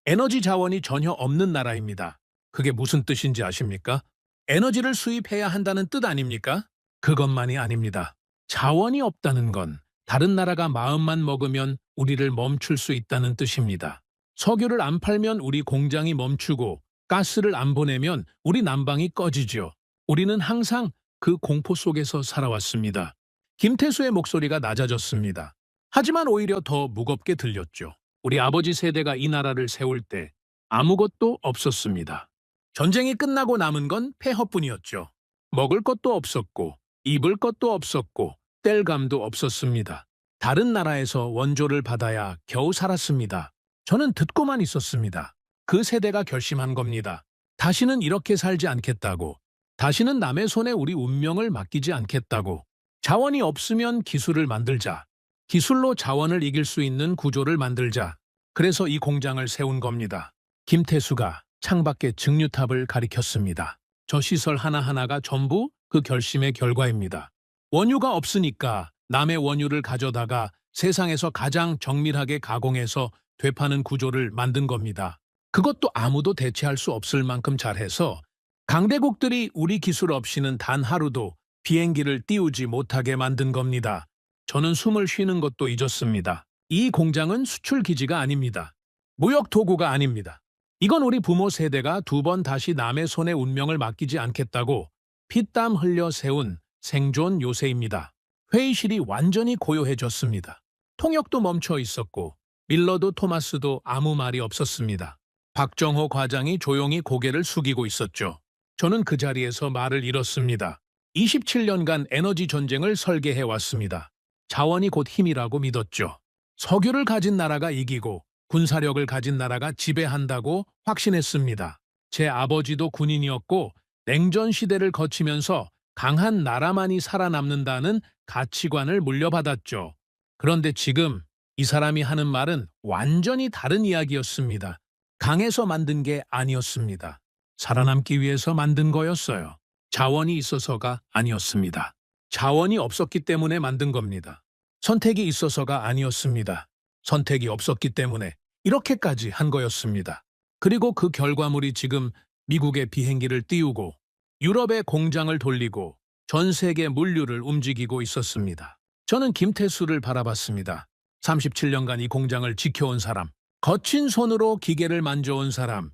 에너지 자원이 전혀 없는 나라입니다. 그게 무슨 뜻인지 아십니까? 에너지를 수입해야 한다는 뜻 아닙니까? 그것만이 아닙니다. 자원이 없다는 건 다른 나라가 마음만 먹으면 우리를 멈출 수 있다는 뜻입니다. 석유를 안 팔면 우리 공장이 멈추고 가스를 안 보내면 우리 난방이 꺼지죠. 우리는 항상 그 공포 속에서 살아왔습니다. 김태수의 목소리가 낮아졌습니다. 하지만 오히려 더 무겁게 들렸죠. 우리 아버지 세대가 이 나라를 세울 때 아무것도 없었습니다. 전쟁이 끝나고 남은 건 폐허뿐이었죠. 먹을 것도 없었고 입을 것도 없었고 뗄감도 없었습니다. 다른 나라에서 원조를 받아야 겨우 살았습니다. 저는 듣고만 있었습니다. 그 세대가 결심한 겁니다. 다시는 이렇게 살지 않겠다고. 다시는 남의 손에 우리 운명을 맡기지 않겠다고. 자원이 없으면 기술을 만들자. 기술로 자원을 이길 수 있는 구조를 만들자. 그래서 이 공장을 세운 겁니다. 김태수가 창밖에 증류탑을 가리켰습니다. 저 시설 하나하나가 전부 그 결심의 결과입니다. 원유가 없으니까 남의 원유를 가져다가 세상에서 가장 정밀하게 가공해서 되파는 구조를 만든 겁니다. 그것도 아무도 대체할 수 없을 만큼 잘해서 강대국들이 우리 기술 없이는 단 하루도 비행기를 띄우지 못하게 만든 겁니다. 저는 숨을 쉬는 것도 잊었습니다. 이 공장은 수출 기지가 아닙니다. 무역 도구가 아닙니다. 이건 우리 부모 세대가 두 번 다시 남의 손에 운명을 맡기지 않겠다고 피땀 흘려 세운 생존 요새입니다. 회의실이 완전히 고요해졌습니다. 통역도 멈춰 있었고 밀러도 토마스도 아무 말이 없었습니다. 박정호 과장이 조용히 고개를 숙이고 있었죠. 저는 그 자리에서 말을 잃었습니다. 27년간 에너지 전쟁을 설계해 왔습니다. 자원이 곧 힘이라고 믿었죠. 석유를 가진 나라가 이기고 군사력을 가진 나라가 지배한다고 확신했습니다. 제 아버지도 군인이었고 냉전 시대를 거치면서 강한 나라만이 살아남는다는 가치관을 물려받았죠. 그런데 지금 이 사람이 하는 말은 완전히 다른 이야기였습니다. 강해서 만든 게 아니었습니다. 살아남기 위해서 만든 거였어요. 자원이 있어서가 아니었습니다. 자원이 없었기 때문에 만든 겁니다. 선택이 있어서가 아니었습니다. 선택이 없었기 때문에 이렇게까지 한 거였습니다. 그리고 그 결과물이 지금 미국의 비행기를 띄우고 유럽의 공장을 돌리고 전 세계 물류를 움직이고 있었습니다. 저는 김태수를 바라봤습니다. 37년간 이 공장을 지켜온 사람, 거친 손으로 기계를 만져온 사람,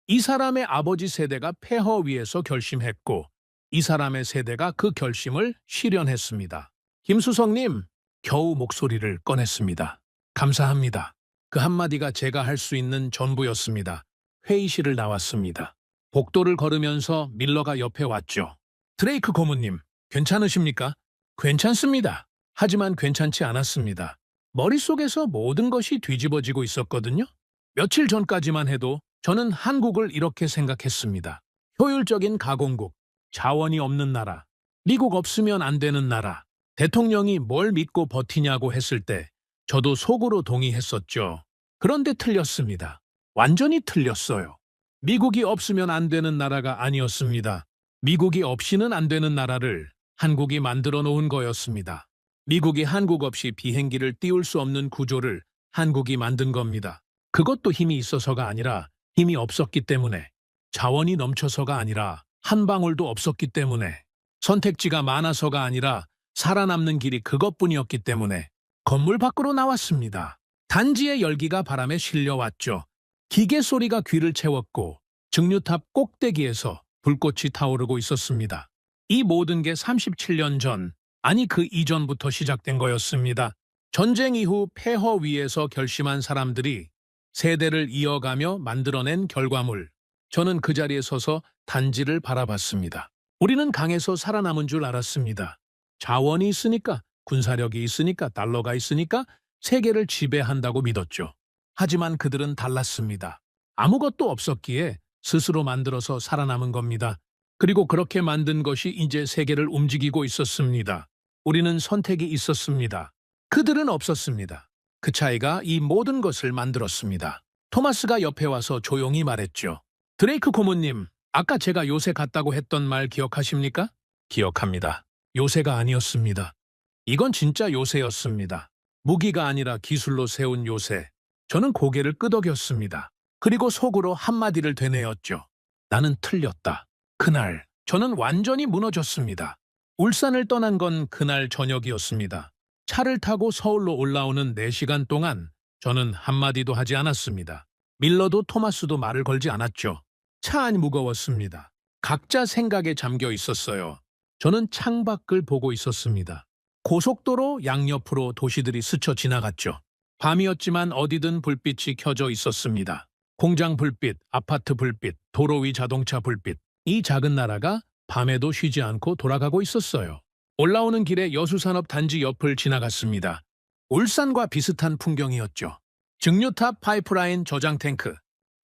이 사람의 아버지 세대가 폐허 위에서 결심했고 이 사람의 세대가 그 결심을 실현했습니다. 김수성님, 겨우 목소리를 꺼냈습니다. 감사합니다. 그 한마디가 제가 할 수 있는 전부였습니다. 회의실을 나왔습니다. 복도를 걸으면서 밀러가 옆에 왔죠. 드레이크 고문님, 괜찮으십니까? 괜찮습니다. 하지만 괜찮지 않았습니다. 머릿속에서 모든 것이 뒤집어지고 있었거든요. 며칠 전까지만 해도 저는 한국을 이렇게 생각했습니다. 효율적인 가공국, 자원이 없는 나라, 미국 없으면 안 되는 나라, 대통령이 뭘 믿고 버티냐고 했을 때 저도 속으로 동의했었죠. 그런데 틀렸습니다. 완전히 틀렸어요. 미국이 없으면 안 되는 나라가 아니었습니다. 미국이 없이는 안 되는 나라를 한국이 만들어 놓은 거였습니다. 미국이 한국 없이 비행기를 띄울 수 없는 구조를 한국이 만든 겁니다. 그것도 힘이 있어서가 아니라 힘이 없었기 때문에, 자원이 넘쳐서가 아니라 한 방울도 없었기 때문에, 선택지가 많아서가 아니라 살아남는 길이 그것뿐이었기 때문에 건물 밖으로 나왔습니다. 단지의 열기가 바람에 실려왔죠. 기계 소리가 귀를 채웠고 증류탑 꼭대기에서 불꽃이 타오르고 있었습니다. 이 모든 게 37년 전, 아니 그 이전부터 시작된 거였습니다. 전쟁 이후 폐허 위에서 결심한 사람들이 세대를 이어가며 만들어낸 결과물. 저는 그 자리에 서서 단지를 바라봤습니다. 우리는 강해서 살아남은 줄 알았습니다. 자원이 있으니까, 군사력이 있으니까, 달러가 있으니까 세계를 지배한다고 믿었죠. 하지만 그들은 달랐습니다. 아무것도 없었기에 스스로 만들어서 살아남은 겁니다. 그리고 그렇게 만든 것이 이제 세계를 움직이고 있었습니다. 우리는 선택이 있었습니다. 그들은 없었습니다. 그 차이가 이 모든 것을 만들었습니다. 토마스가 옆에 와서 조용히 말했죠. 드레이크 고문님, 아까 제가 요새 같다고 했던 말 기억하십니까? 기억합니다. 요새가 아니었습니다. 이건 진짜 요새였습니다. 무기가 아니라 기술로 세운 요새. 저는 고개를 끄덕였습니다. 그리고 속으로 한마디를 되뇌었죠. 나는 틀렸다. 그날 저는 완전히 무너졌습니다. 울산을 떠난 건 그날 저녁이었습니다. 차를 타고 서울로 올라오는 4시간 동안 저는 한마디도 하지 않았습니다. 밀러도 토마스도 말을 걸지 않았죠. 차 안이 무거웠습니다. 각자 생각에 잠겨 있었어요. 저는 창밖을 보고 있었습니다. 고속도로 양옆으로 도시들이 스쳐 지나갔죠. 밤이었지만 어디든 불빛이 켜져 있었습니다. 공장 불빛, 아파트 불빛, 도로 위 자동차 불빛. 이 작은 나라가 밤에도 쉬지 않고 돌아가고 있었어요. 올라오는 길에 여수산업 단지 옆을 지나갔습니다. 울산과 비슷한 풍경이었죠. 증류탑, 파이프라인, 저장 탱크,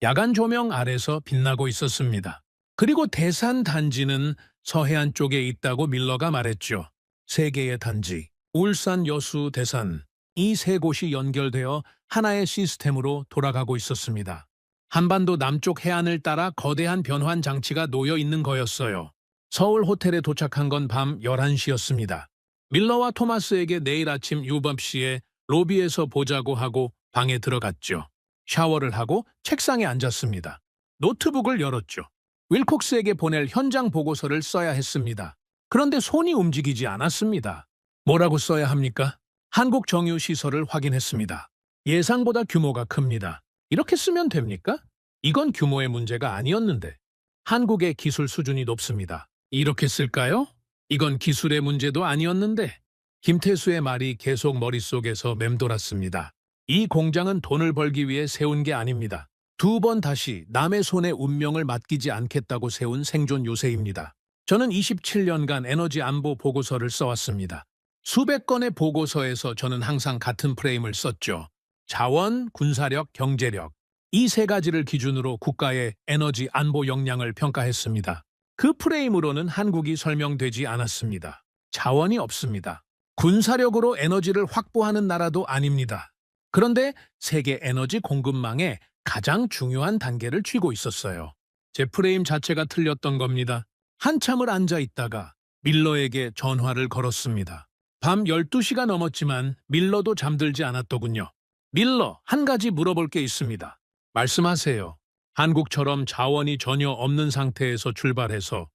야간 조명 아래서 빛나고 있었습니다. 그리고 대산 단지는 서해안 쪽에 있다고 밀러가 말했죠. 세 개의 단지, 울산, 여수, 대산, 이 세 곳이 연결되어 하나의 시스템으로 돌아가고 있었습니다. 한반도 남쪽 해안을 따라 거대한 변환 장치가 놓여 있는 거였어요. 서울 호텔에 도착한 건 밤 11시였습니다. 밀러와 토마스에게 내일 아침 유법시에 로비에서 보자고 하고 방에 들어갔죠. 샤워를 하고 책상에 앉았습니다. 노트북을 열었죠. 윌콕스에게 보낼 현장 보고서를 써야 했습니다. 그런데 손이 움직이지 않았습니다. 뭐라고 써야 합니까? 한국 정유 시설을 확인했습니다. 예상보다 규모가 큽니다. 이렇게 쓰면 됩니까? 이건 규모의 문제가 아니었는데. 한국의 기술 수준이 높습니다. 이렇게 쓸까요? 이건 기술의 문제도 아니었는데. 김태수의 말이 계속 머릿속에서 맴돌았습니다. 이 공장은 돈을 벌기 위해 세운 게 아닙니다. 두 번 다시 남의 손에 운명을 맡기지 않겠다고 세운 생존 요새입니다. 저는 27년간 에너지 안보 보고서를 써왔습니다. 수백 건의 보고서에서 저는 항상 같은 프레임을 썼죠. 자원, 군사력, 경제력. 이 세 가지를 기준으로 국가의 에너지 안보 역량을 평가했습니다. 그 프레임으로는 한국이 설명되지 않았습니다. 자원이 없습니다. 군사력으로 에너지를 확보하는 나라도 아닙니다. 그런데 세계 에너지 공급망의 가장 중요한 단계를 쥐고 있었어요. 제 프레임 자체가 틀렸던 겁니다. 한참을 앉아 있다가 밀러에게 전화를 걸었습니다. 밤 12시가 넘었지만 밀러도 잠들지 않았더군요. 밀러, 한 가지 물어볼 게 있습니다. 말씀하세요. 한국처럼 자원이 전혀 없는 상태에서 출발해서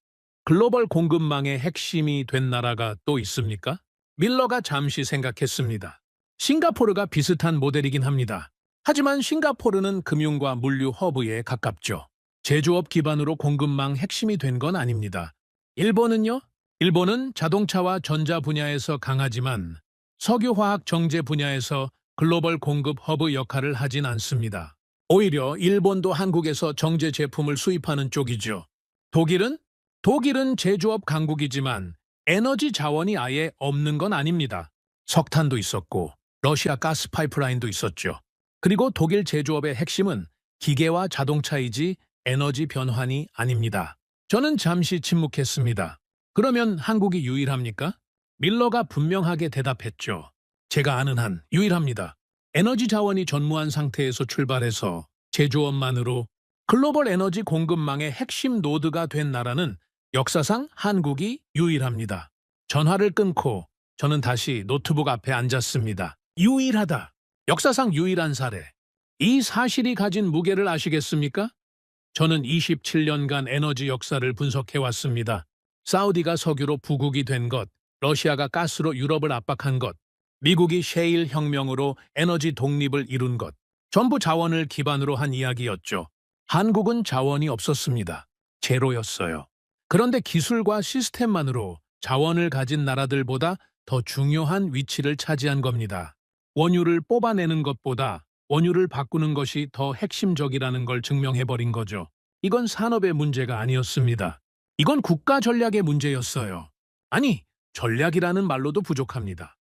글로벌 공급망의 핵심이 된 나라가 또 있습니까? 밀러가 잠시 생각했습니다. 싱가포르가 비슷한 모델이긴 합니다. 하지만 싱가포르는 금융과 물류 허브에 가깝죠. 제조업 기반으로 공급망 핵심이 된 건 아닙니다. 일본은요? 일본은 자동차와 전자 분야에서 강하지만 석유화학 정제 분야에서 글로벌 공급 허브 역할을 하진 않습니다. 오히려 일본도 한국에서 정제 제품을 수입하는 쪽이죠. 독일은 제조업 강국이지만 에너지 자원이 아예 없는 건 아닙니다. 석탄도 있었고 러시아 가스 파이프라인도 있었죠. 그리고 독일 제조업의 핵심은 기계와 자동차이지 에너지 변환이 아닙니다. 저는 잠시 침묵했습니다. 그러면 한국이 유일합니까? 밀러가 분명하게 대답했죠. 제가 아는 한 유일합니다. 에너지 자원이 전무한 상태에서 출발해서 제조업만으로 글로벌 에너지 공급망의 핵심 노드가 된 나라는 역사상 한국이 유일합니다. 전화를 끊고 저는 다시 노트북 앞에 앉았습니다. 유일하다. 역사상 유일한 사례. 이 사실이 가진 무게를 아시겠습니까? 저는 27년간 에너지 역사를 분석해왔습니다. 사우디가 석유로 부국이 된 것, 러시아가 가스로 유럽을 압박한 것, 미국이 셰일 혁명으로 에너지 독립을 이룬 것, 전부 자원을 기반으로 한 이야기였죠. 한국은 자원이 없었습니다. 제로였어요. 그런데 기술과 시스템만으로 자원을 가진 나라들보다 더 중요한 위치를 차지한 겁니다. 원유를 뽑아내는 것보다 원유를 바꾸는 것이 더 핵심적이라는 걸 증명해버린 거죠. 이건 산업의 문제가 아니었습니다. 이건 국가 전략의 문제였어요. 아니, 전략이라는 말로도 부족합니다.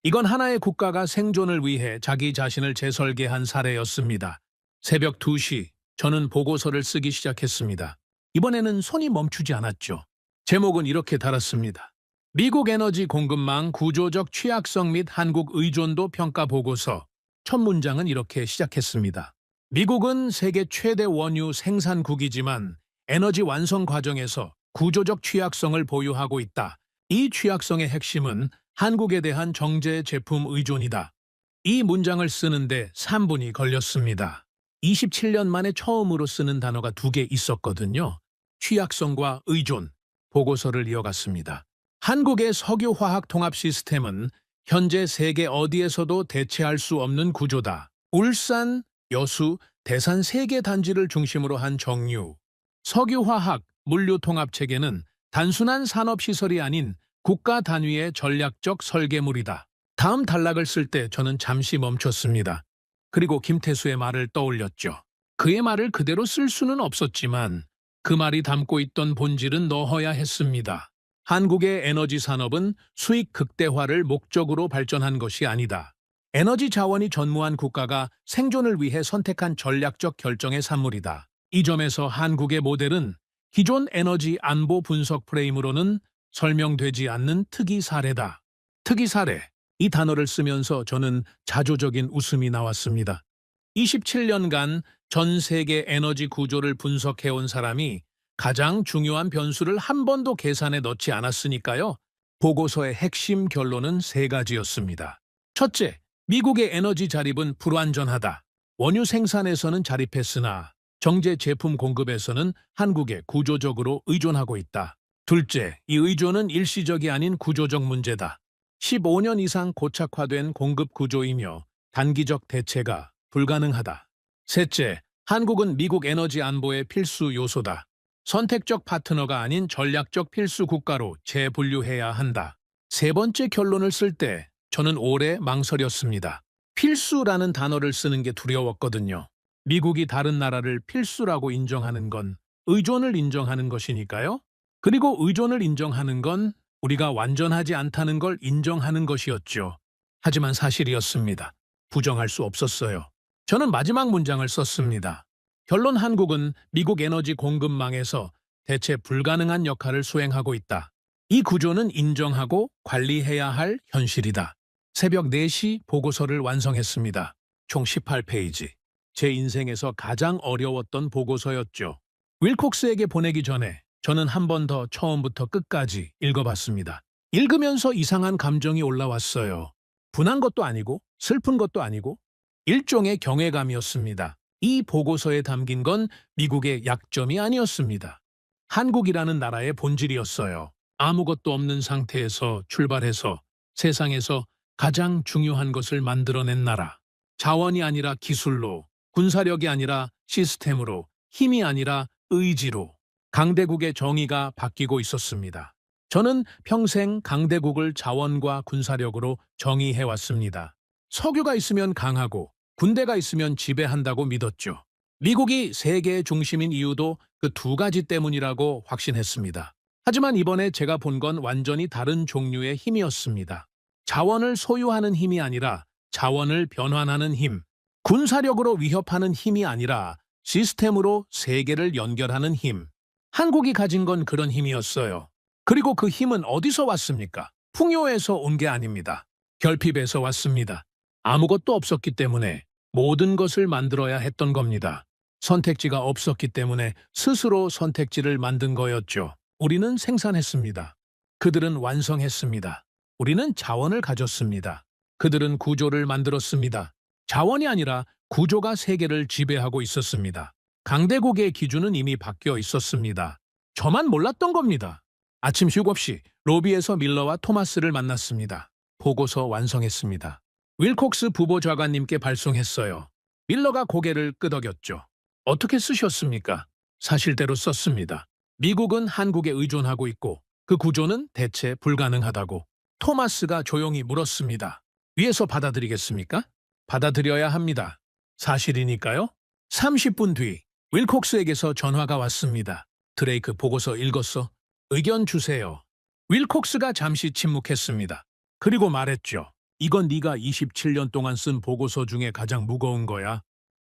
이건 하나의 국가가 생존을 위해 자기 자신을 재설계한 사례였습니다. 새벽 2시, 저는 보고서를 쓰기 시작했습니다. 이번에는 손이 멈추지 않았죠. 제목은 이렇게 달았습니다. 미국 에너지 공급망 구조적 취약성 및 한국 의존도 평가 보고서. 첫 문장은 이렇게 시작했습니다. 미국은 세계 최대 원유 생산국이지만 에너지 완성 과정에서 구조적 취약성을 보유하고 있다. 이 취약성의 핵심은 한국에 대한 정제 제품 의존이다. 이 문장을 쓰는데 3분이 걸렸습니다. 27년 만에 처음으로 쓰는 단어가 2개 있었거든요. 취약성과 의존. 보고서를 이어갔습니다. 한국의 석유화학 통합 시스템은 현재 세계 어디에서도 대체할 수 없는 구조다. 울산, 여수, 대산 3개 단지를 중심으로 한 정유, 석유화학, 물류통합체계는 단순한 산업시설이 아닌 국가 단위의 전략적 설계물이다. 다음 단락을 쓸 때 저는 잠시 멈췄습니다. 그리고 김태수의 말을 떠올렸죠. 그의 말을 그대로 쓸 수는 없었지만 그 말이 담고 있던 본질은 넣어야 했습니다. 한국의 에너지 산업은 수익 극대화를 목적으로 발전한 것이 아니다. 에너지 자원이 전무한 국가가 생존을 위해 선택한 전략적 결정의 산물이다. 이 점에서 한국의 모델은 기존 에너지 안보 분석 프레임으로는 설명되지 않는 특이 사례다. 특이 사례. 이 단어를 쓰면서 저는 자조적인 웃음이 나왔습니다. 27년간 전 세계 에너지 구조를 분석해온 사람이 가장 중요한 변수를 한 번도 계산에 넣지 않았으니까요. 보고서의 핵심 결론은 3가지였습니다. 첫째, 미국의 에너지 자립은 불완전하다. 원유 생산에서는 자립했으나 정제 제품 공급에서는 한국에 구조적으로 의존하고 있다. 둘째, 이 의존은 일시적이 아닌 구조적 문제다. 15년 이상 고착화된 공급 구조이며 단기적 대체가 불가능하다. 셋째, 한국은 미국 에너지 안보의 필수 요소다. 선택적 파트너가 아닌 전략적 필수 국가로 재분류해야 한다. 세 번째 결론을 쓸 때 저는 오래 망설였습니다. 필수라는 단어를 쓰는 게 두려웠거든요. 미국이 다른 나라를 필수라고 인정하는 건 의존을 인정하는 것이니까요. 그리고 의존을 인정하는 건 우리가 완전하지 않다는 걸 인정하는 것이었죠. 하지만 사실이었습니다. 부정할 수 없었어요. 저는 마지막 문장을 썼습니다. 결론 한국은 미국 에너지 공급망에서 대체 불가능한 역할을 수행하고 있다. 이 구조는 인정하고 관리해야 할 현실이다. 새벽 4시 보고서를 완성했습니다. 총 18페이지. 제 인생에서 가장 어려웠던 보고서였죠. 윌콕스에게 보내기 전에 저는 한 번 더 처음부터 끝까지 읽어봤습니다. 읽으면서 이상한 감정이 올라왔어요. 분한 것도 아니고 슬픈 것도 아니고 일종의 경외감이었습니다. 이 보고서에 담긴 건 미국의 약점이 아니었습니다. 한국이라는 나라의 본질이었어요. 아무것도 없는 상태에서 출발해서 세상에서 가장 중요한 것을 만들어낸 나라. 자원이 아니라 기술로, 군사력이 아니라 시스템으로, 힘이 아니라 의지로 강대국의 정의가 바뀌고 있었습니다. 저는 평생 강대국을 자원과 군사력으로 정의해왔습니다. 석유가 있으면 강하고 군대가 있으면 지배한다고 믿었죠. 미국이 세계의 중심인 이유도 그 2가지 때문이라고 확신했습니다. 하지만 이번에 제가 본 건 완전히 다른 종류의 힘이었습니다. 자원을 소유하는 힘이 아니라 자원을 변환하는 힘. 군사력으로 위협하는 힘이 아니라 시스템으로 세계를 연결하는 힘. 한국이 가진 건 그런 힘이었어요. 그리고 그 힘은 어디서 왔습니까? 풍요에서 온 게 아닙니다. 결핍에서 왔습니다. 아무것도 없었기 때문에 모든 것을 만들어야 했던 겁니다. 선택지가 없었기 때문에 스스로 선택지를 만든 거였죠. 우리는 생산했습니다. 그들은 완성했습니다. 우리는 자원을 가졌습니다. 그들은 구조를 만들었습니다. 자원이 아니라 구조가 세계를 지배하고 있었습니다. 강대국의 기준은 이미 바뀌어 있었습니다. 저만 몰랐던 겁니다. 아침 휴업 시 로비에서 밀러와 토마스를 만났습니다. 보고서 완성했습니다. 윌콕스 부보좌관님께 발송했어요. 밀러가 고개를 끄덕였죠. 어떻게 쓰셨습니까? 사실대로 썼습니다. 미국은 한국에 의존하고 있고 그 구조는 대체 불가능하다고. 토마스가 조용히 물었습니다. 위에서 받아들이겠습니까? 받아들여야 합니다. 사실이니까요. 30분 뒤 윌콕스에게서 전화가 왔습니다. 드레이크 보고서 읽었어? 의견 주세요. 윌콕스가 잠시 침묵했습니다. 그리고 말했죠. 이건 네가 27년 동안 쓴 보고서 중에 가장 무거운 거야.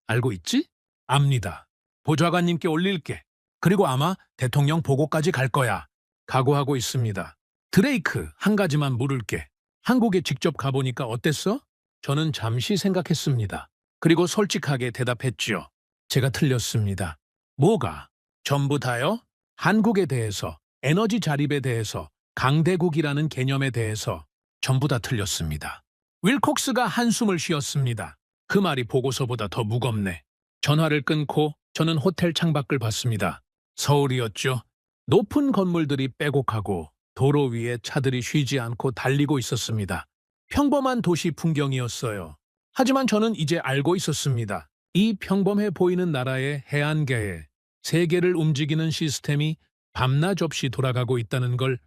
알고 있지? 압니다. 보좌관님께 올릴게. 그리고 아마 대통령 보고까지 갈 거야. 각오하고 있습니다. 드레이크, 한 가지만 물을게. 한국에 직접 가보니까 어땠어? 저는 잠시 생각했습니다. 그리고 솔직하게 대답했지요. 제가 틀렸습니다. 뭐가? 전부 다요? 한국에 대해서, 에너지 자립에 대해서, 강대국이라는 개념에 대해서 전부 다 틀렸습니다. 윌콕스가 한숨을 쉬었습니다. 그 말이 보고서보다 더 무겁네. 전화를 끊고 저는 호텔 창밖을 봤습니다. 서울이었죠. 높은 건물들이 빼곡하고 도로 위에 차들이 쉬지 않고 달리고 있었습니다. 평범한 도시 풍경이었어요. 하지만 저는 이제 알고 있었습니다. 이 평범해 보이는 나라의 해안가에 세계를 움직이는 시스템이 밤낮 없이 돌아가고 있다는 걸,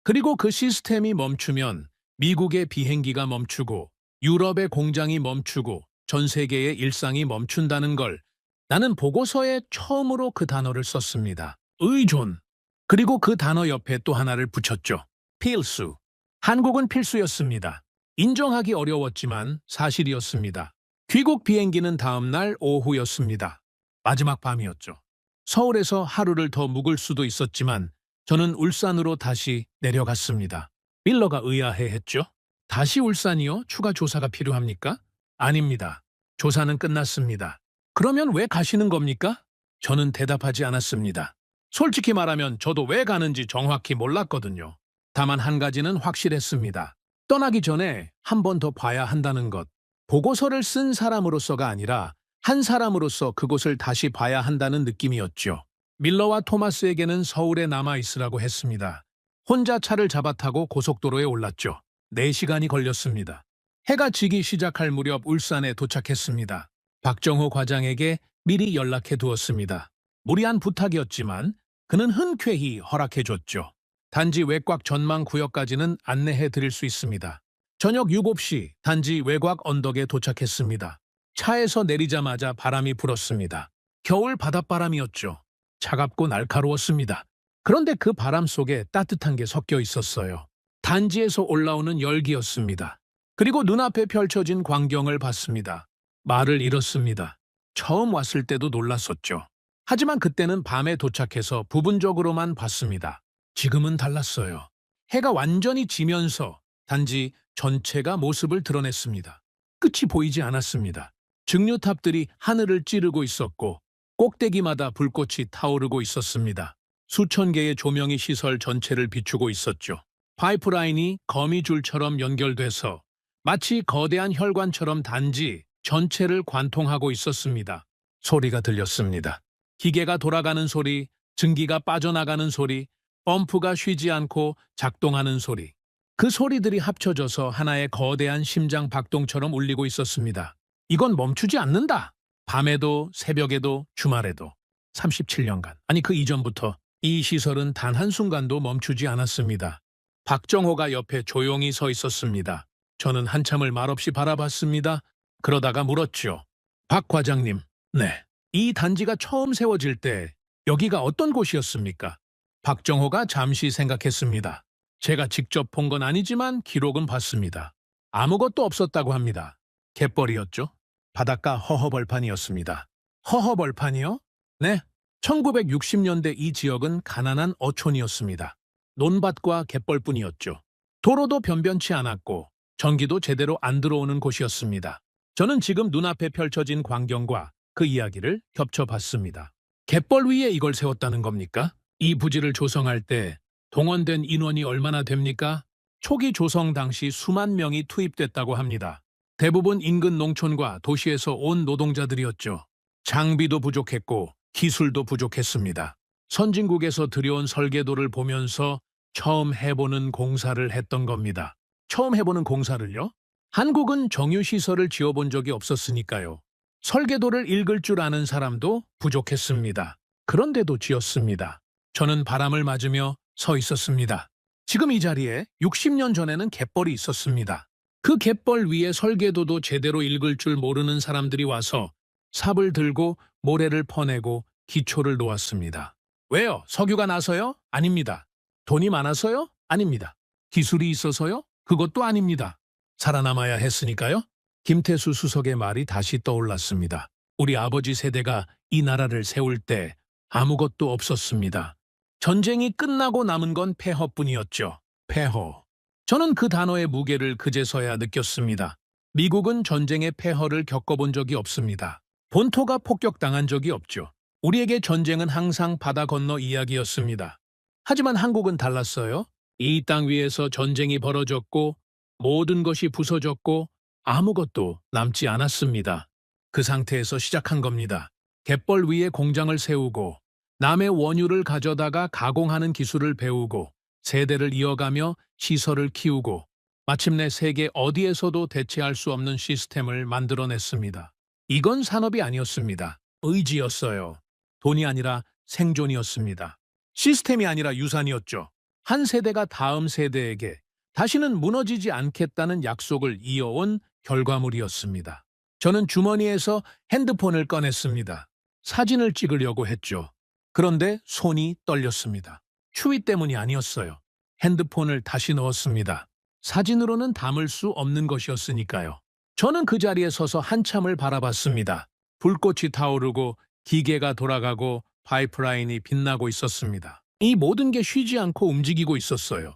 그리고 그 시스템이 멈추면 미국의 비행기가 멈추고 유럽의 공장이 멈추고 전 세계의 일상이 멈춘다는 걸, 나는 보고서에 처음으로 그 단어를 썼습니다. 의존. 그리고 그 단어 옆에 또 하나를 붙였죠. 필수. 한국은 필수였습니다. 인정하기 어려웠지만 사실이었습니다. 귀국 비행기는 다음 날 오후였습니다. 마지막 밤이었죠. 서울에서 하루를 더 묵을 수도 있었지만 저는 울산으로 다시 내려갔습니다. 밀러가 의아해했죠. 다시 울산이요? 추가 조사가 필요합니까? 아닙니다. 조사는 끝났습니다. 그러면 왜 가시는 겁니까? 저는 대답하지 않았습니다. 솔직히 말하면 저도 왜 가는지 정확히 몰랐거든요. 다만 한 가지는 확실했습니다. 떠나기 전에 한 번 더 봐야 한다는 것. 보고서를 쓴 사람으로서가 아니라 한 사람으로서 그곳을 다시 봐야 한다는 느낌이었죠. 밀러와 토마스에게는 서울에 남아있으라고 했습니다. 혼자 차를 잡아 타고 고속도로에 올랐죠. 4시간이 걸렸습니다. 해가 지기 시작할 무렵 울산에 도착했습니다. 박정호 과장에게 미리 연락해 두었습니다. 무리한 부탁이었지만 그는 흔쾌히 허락해줬죠. 단지 외곽 전망 구역까지는 안내해 드릴 수 있습니다. 저녁 7시 단지 외곽 언덕에 도착했습니다. 차에서 내리자마자 바람이 불었습니다. 겨울 바닷바람이었죠. 차갑고 날카로웠습니다. 그런데 그 바람 속에 따뜻한 게 섞여 있었어요. 단지에서 올라오는 열기였습니다. 그리고 눈앞에 펼쳐진 광경을 봤습니다. 말을 잃었습니다. 처음 왔을 때도 놀랐었죠. 하지만 그때는 밤에 도착해서 부분적으로만 봤습니다. 지금은 달랐어요. 해가 완전히 지면서 단지 전체가 모습을 드러냈습니다. 끝이 보이지 않았습니다. 증류탑들이 하늘을 찌르고 있었고 꼭대기마다 불꽃이 타오르고 있었습니다. 수천 개의 조명이 시설 전체를 비추고 있었죠. 파이프라인이 거미줄처럼 연결돼서 마치 거대한 혈관처럼 단지 전체를 관통하고 있었습니다. 소리가 들렸습니다. 기계가 돌아가는 소리, 증기가 빠져나가는 소리, 펌프가 쉬지 않고 작동하는 소리. 그 소리들이 합쳐져서 하나의 거대한 심장 박동처럼 울리고 있었습니다. 이건 멈추지 않는다. 밤에도 새벽에도 주말에도 37년간, 아니 그 이전부터 이 시설은 단 한순간도 멈추지 않았습니다. 박정호가 옆에 조용히 서 있었습니다. 저는 한참을 말없이 바라봤습니다. 그러다가 물었죠. 박 과장님, 네. 이 단지가 처음 세워질 때 여기가 어떤 곳이었습니까? 박정호가 잠시 생각했습니다. 제가 직접 본 건 아니지만 기록은 봤습니다. 아무것도 없었다고 합니다. 갯벌이었죠. 바닷가 허허벌판이었습니다. 허허벌판이요? 네. 1960년대 이 지역은 가난한 어촌이었습니다. 논밭과 갯벌뿐이었죠. 도로도 변변치 않았고 전기도 제대로 안 들어오는 곳이었습니다. 저는 지금 눈앞에 펼쳐진 광경과 그 이야기를 겹쳐봤습니다. 갯벌 위에 이걸 세웠다는 겁니까? 이 부지를 조성할 때 동원된 인원이 얼마나 됩니까? 초기 조성 당시 수만 명이 투입됐다고 합니다. 대부분 인근 농촌과 도시에서 온 노동자들이었죠. 장비도 부족했고 기술도 부족했습니다. 선진국에서 들여온 설계도를 보면서 처음 해보는 공사를 했던 겁니다. 처음 해보는 공사를요? 한국은 정유시설을 지어본 적이 없었으니까요. 설계도를 읽을 줄 아는 사람도 부족했습니다. 그런데도 지었습니다. 저는 바람을 맞으며 서 있었습니다. 지금 이 자리에 60년 전에는 갯벌이 있었습니다. 그 갯벌 위에 설계도도 제대로 읽을 줄 모르는 사람들이 와서 삽을 들고 모래를 퍼내고 기초를 놓았습니다. 왜요? 석유가 나서요? 아닙니다. 돈이 많아서요? 아닙니다. 기술이 있어서요? 그것도 아닙니다. 살아남아야 했으니까요? 김태수 수석의 말이 다시 떠올랐습니다. 우리 아버지 세대가 이 나라를 세울 때 아무것도 없었습니다. 전쟁이 끝나고 남은 건 폐허뿐이었죠. 폐허. 저는 그 단어의 무게를 그제서야 느꼈습니다. 미국은 전쟁의 폐허를 겪어본 적이 없습니다. 본토가 폭격당한 적이 없죠. 우리에게 전쟁은 항상 바다 건너 이야기였습니다. 하지만 한국은 달랐어요. 이 땅 위에서 전쟁이 벌어졌고 모든 것이 부서졌고 아무것도 남지 않았습니다. 그 상태에서 시작한 겁니다. 갯벌 위에 공장을 세우고 남의 원유를 가져다가 가공하는 기술을 배우고 세대를 이어가며 시설을 키우고 마침내 세계 어디에서도 대체할 수 없는 시스템을 만들어냈습니다. 이건 산업이 아니었습니다. 의지였어요. 돈이 아니라 생존이었습니다. 시스템이 아니라 유산이었죠. 한 세대가 다음 세대에게 다시는 무너지지 않겠다는 약속을 이어온 결과물이었습니다. 저는 주머니에서 핸드폰을 꺼냈습니다. 사진을 찍으려고 했죠. 그런데 손이 떨렸습니다. 추위 때문이 아니었어요. 핸드폰을 다시 넣었습니다. 사진으로는 담을 수 없는 것이었으니까요. 저는 그 자리에 서서 한참을 바라봤습니다. 불꽃이 타오르고 기계가 돌아가고 파이프라인이 빛나고 있었습니다. 이 모든 게 쉬지 않고 움직이고 있었어요.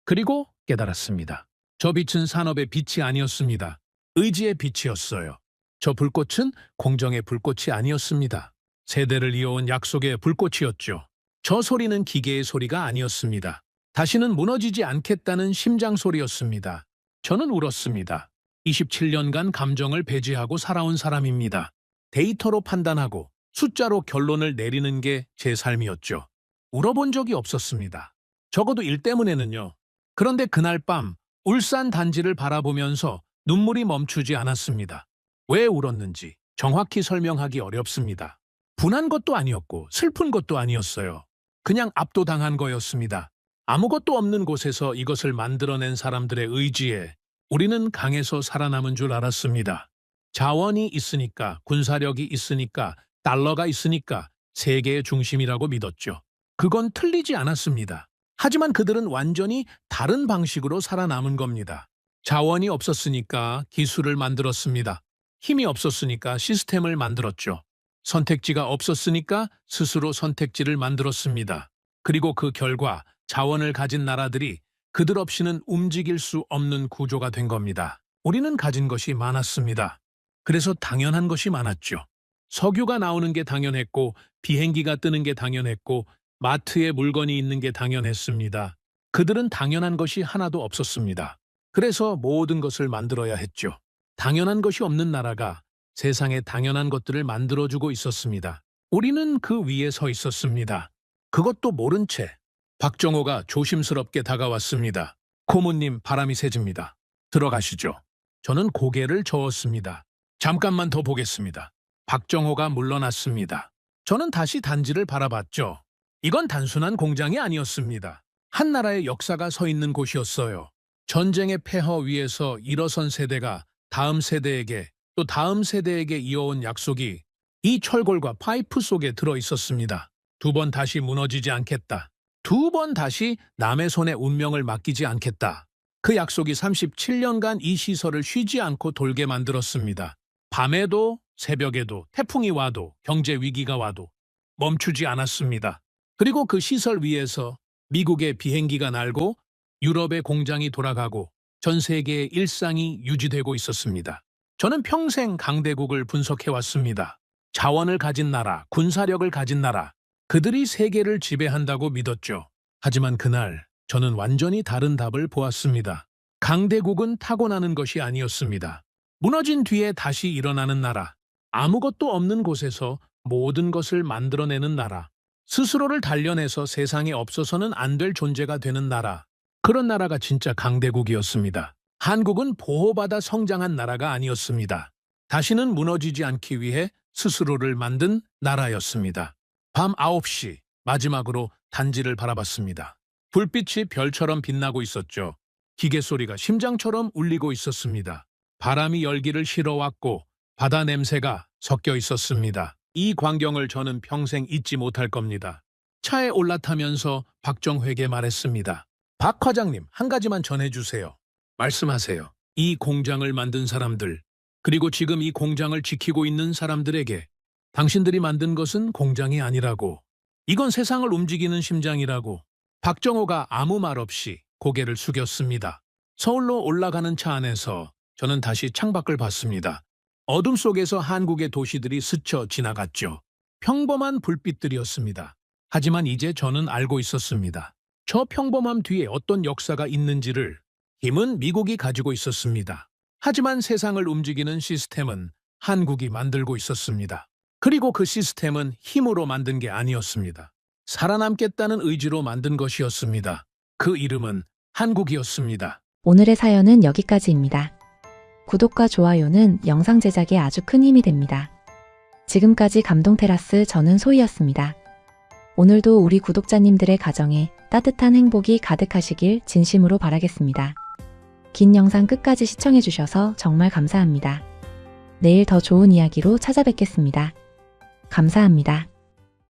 그리고 깨달았습니다. 저 빛은 산업의 빛이 아니었습니다. 의지의 빛이었어요. 저 불꽃은 공정의 불꽃이 아니었습니다. 세대를 이어온 약속의 불꽃이었죠. 저 소리는 기계의 소리가 아니었습니다. 다시는 무너지지 않겠다는 심장 소리였습니다. 저는 울었습니다. 27년간 감정을 배제하고 살아온 사람입니다. 데이터로 판단하고 숫자로 결론을 내리는 게 제 삶이었죠. 울어본 적이 없었습니다. 적어도 일 때문에는요. 그런데 그날 밤 울산 단지를 바라보면서 눈물이 멈추지 않았습니다. 왜 울었는지 정확히 설명하기 어렵습니다. 분한 것도 아니었고 슬픈 것도 아니었어요. 그냥 압도당한 거였습니다. 아무것도 없는 곳에서 이것을 만들어낸 사람들의 의지에 우리는 강해서 살아남은 줄 알았습니다. 자원이 있으니까, 군사력이 있으니까, 달러가 있으니까 세계의 중심이라고 믿었죠. 그건 틀리지 않았습니다. 하지만 그들은 완전히 다른 방식으로 살아남은 겁니다. 자원이 없었으니까 기술을 만들었습니다. 힘이 없었으니까 시스템을 만들었죠. 선택지가 없었으니까 스스로 선택지를 만들었습니다. 그리고 그 결과 자원을 가진 나라들이 그들 없이는 움직일 수 없는 구조가 된 겁니다. 우리는 가진 것이 많았습니다. 그래서 당연한 것이 많았죠. 석유가 나오는 게 당연했고, 비행기가 뜨는 게 당연했고, 마트에 물건이 있는 게 당연했습니다. 그들은 당연한 것이 하나도 없었습니다. 그래서 모든 것을 만들어야 했죠. 당연한 것이 없는 나라가 세상에 당연한 것들을 만들어주고 있었습니다. 우리는 그 위에 서 있었습니다. 그것도 모른 채 박정호가 조심스럽게 다가왔습니다. 고모님, 바람이 세집니다. 들어가시죠. 저는 고개를 저었습니다. 잠깐만 더 보겠습니다. 박정호가 물러났습니다. 저는 다시 단지를 바라봤죠. 이건 단순한 공장이 아니었습니다. 한 나라의 역사가 서 있는 곳이었어요. 전쟁의 폐허 위에서 일어선 세대가 다음 세대에게 또 다음 세대에게 이어온 약속이 이 철골과 파이프 속에 들어 있었습니다. 2번 다시 무너지지 않겠다. 2번 다시 남의 손에 운명을 맡기지 않겠다. 그 약속이 37년간 이 시설을 쉬지 않고 돌게 만들었습니다. 밤에도 새벽에도 태풍이 와도 경제 위기가 와도 멈추지 않았습니다. 그리고 그 시설 위에서 미국의 비행기가 날고 유럽의 공장이 돌아가고 전 세계의 일상이 유지되고 있었습니다. 저는 평생 강대국을 분석해왔습니다. 자원을 가진 나라, 군사력을 가진 나라, 그들이 세계를 지배한다고 믿었죠. 하지만 그날 저는 완전히 다른 답을 보았습니다. 강대국은 타고나는 것이 아니었습니다. 무너진 뒤에 다시 일어나는 나라, 아무것도 없는 곳에서 모든 것을 만들어내는 나라, 스스로를 단련해서 세상에 없어서는 안 될 존재가 되는 나라, 그런 나라가 진짜 강대국이었습니다. 한국은 보호받아 성장한 나라가 아니었습니다. 다시는 무너지지 않기 위해 스스로를 만든 나라였습니다. 밤 9시 마지막으로 단지를 바라봤습니다. 불빛이 별처럼 빛나고 있었죠. 기계 소리가 심장처럼 울리고 있었습니다. 바람이 열기를 실어왔고 바다 냄새가 섞여 있었습니다. 이 광경을 저는 평생 잊지 못할 겁니다. 차에 올라타면서 박정회에게 말했습니다. 박 과장님, 한 가지만 전해주세요. 말씀하세요. 이 공장을 만든 사람들, 그리고 지금 이 공장을 지키고 있는 사람들에게 당신들이 만든 것은 공장이 아니라고, 이건 세상을 움직이는 심장이라고. 박정호가 아무 말 없이 고개를 숙였습니다. 서울로 올라가는 차 안에서 저는 다시 창밖을 봤습니다. 어둠 속에서 한국의 도시들이 스쳐 지나갔죠. 평범한 불빛들이었습니다. 하지만 이제 저는 알고 있었습니다. 저 평범함 뒤에 어떤 역사가 있는지를. 힘은 미국이 가지고 있었습니다. 하지만 세상을 움직이는 시스템은 한국이 만들고 있었습니다. 그리고 그 시스템은 힘으로 만든 게 아니었습니다. 살아남겠다는 의지로 만든 것이었습니다. 그 이름은 한국이었습니다. 오늘의 사연은 여기까지입니다. 구독과 좋아요는 영상 제작에 아주 큰 힘이 됩니다. 지금까지 감동테라스 저는 소희였습니다. 오늘도 우리 구독자님들의 가정에 따뜻한 행복이 가득하시길 진심으로 바라겠습니다. 긴 영상 끝까지 시청해주셔서 정말 감사합니다. 내일 더 좋은 이야기로 찾아뵙겠습니다. 감사합니다.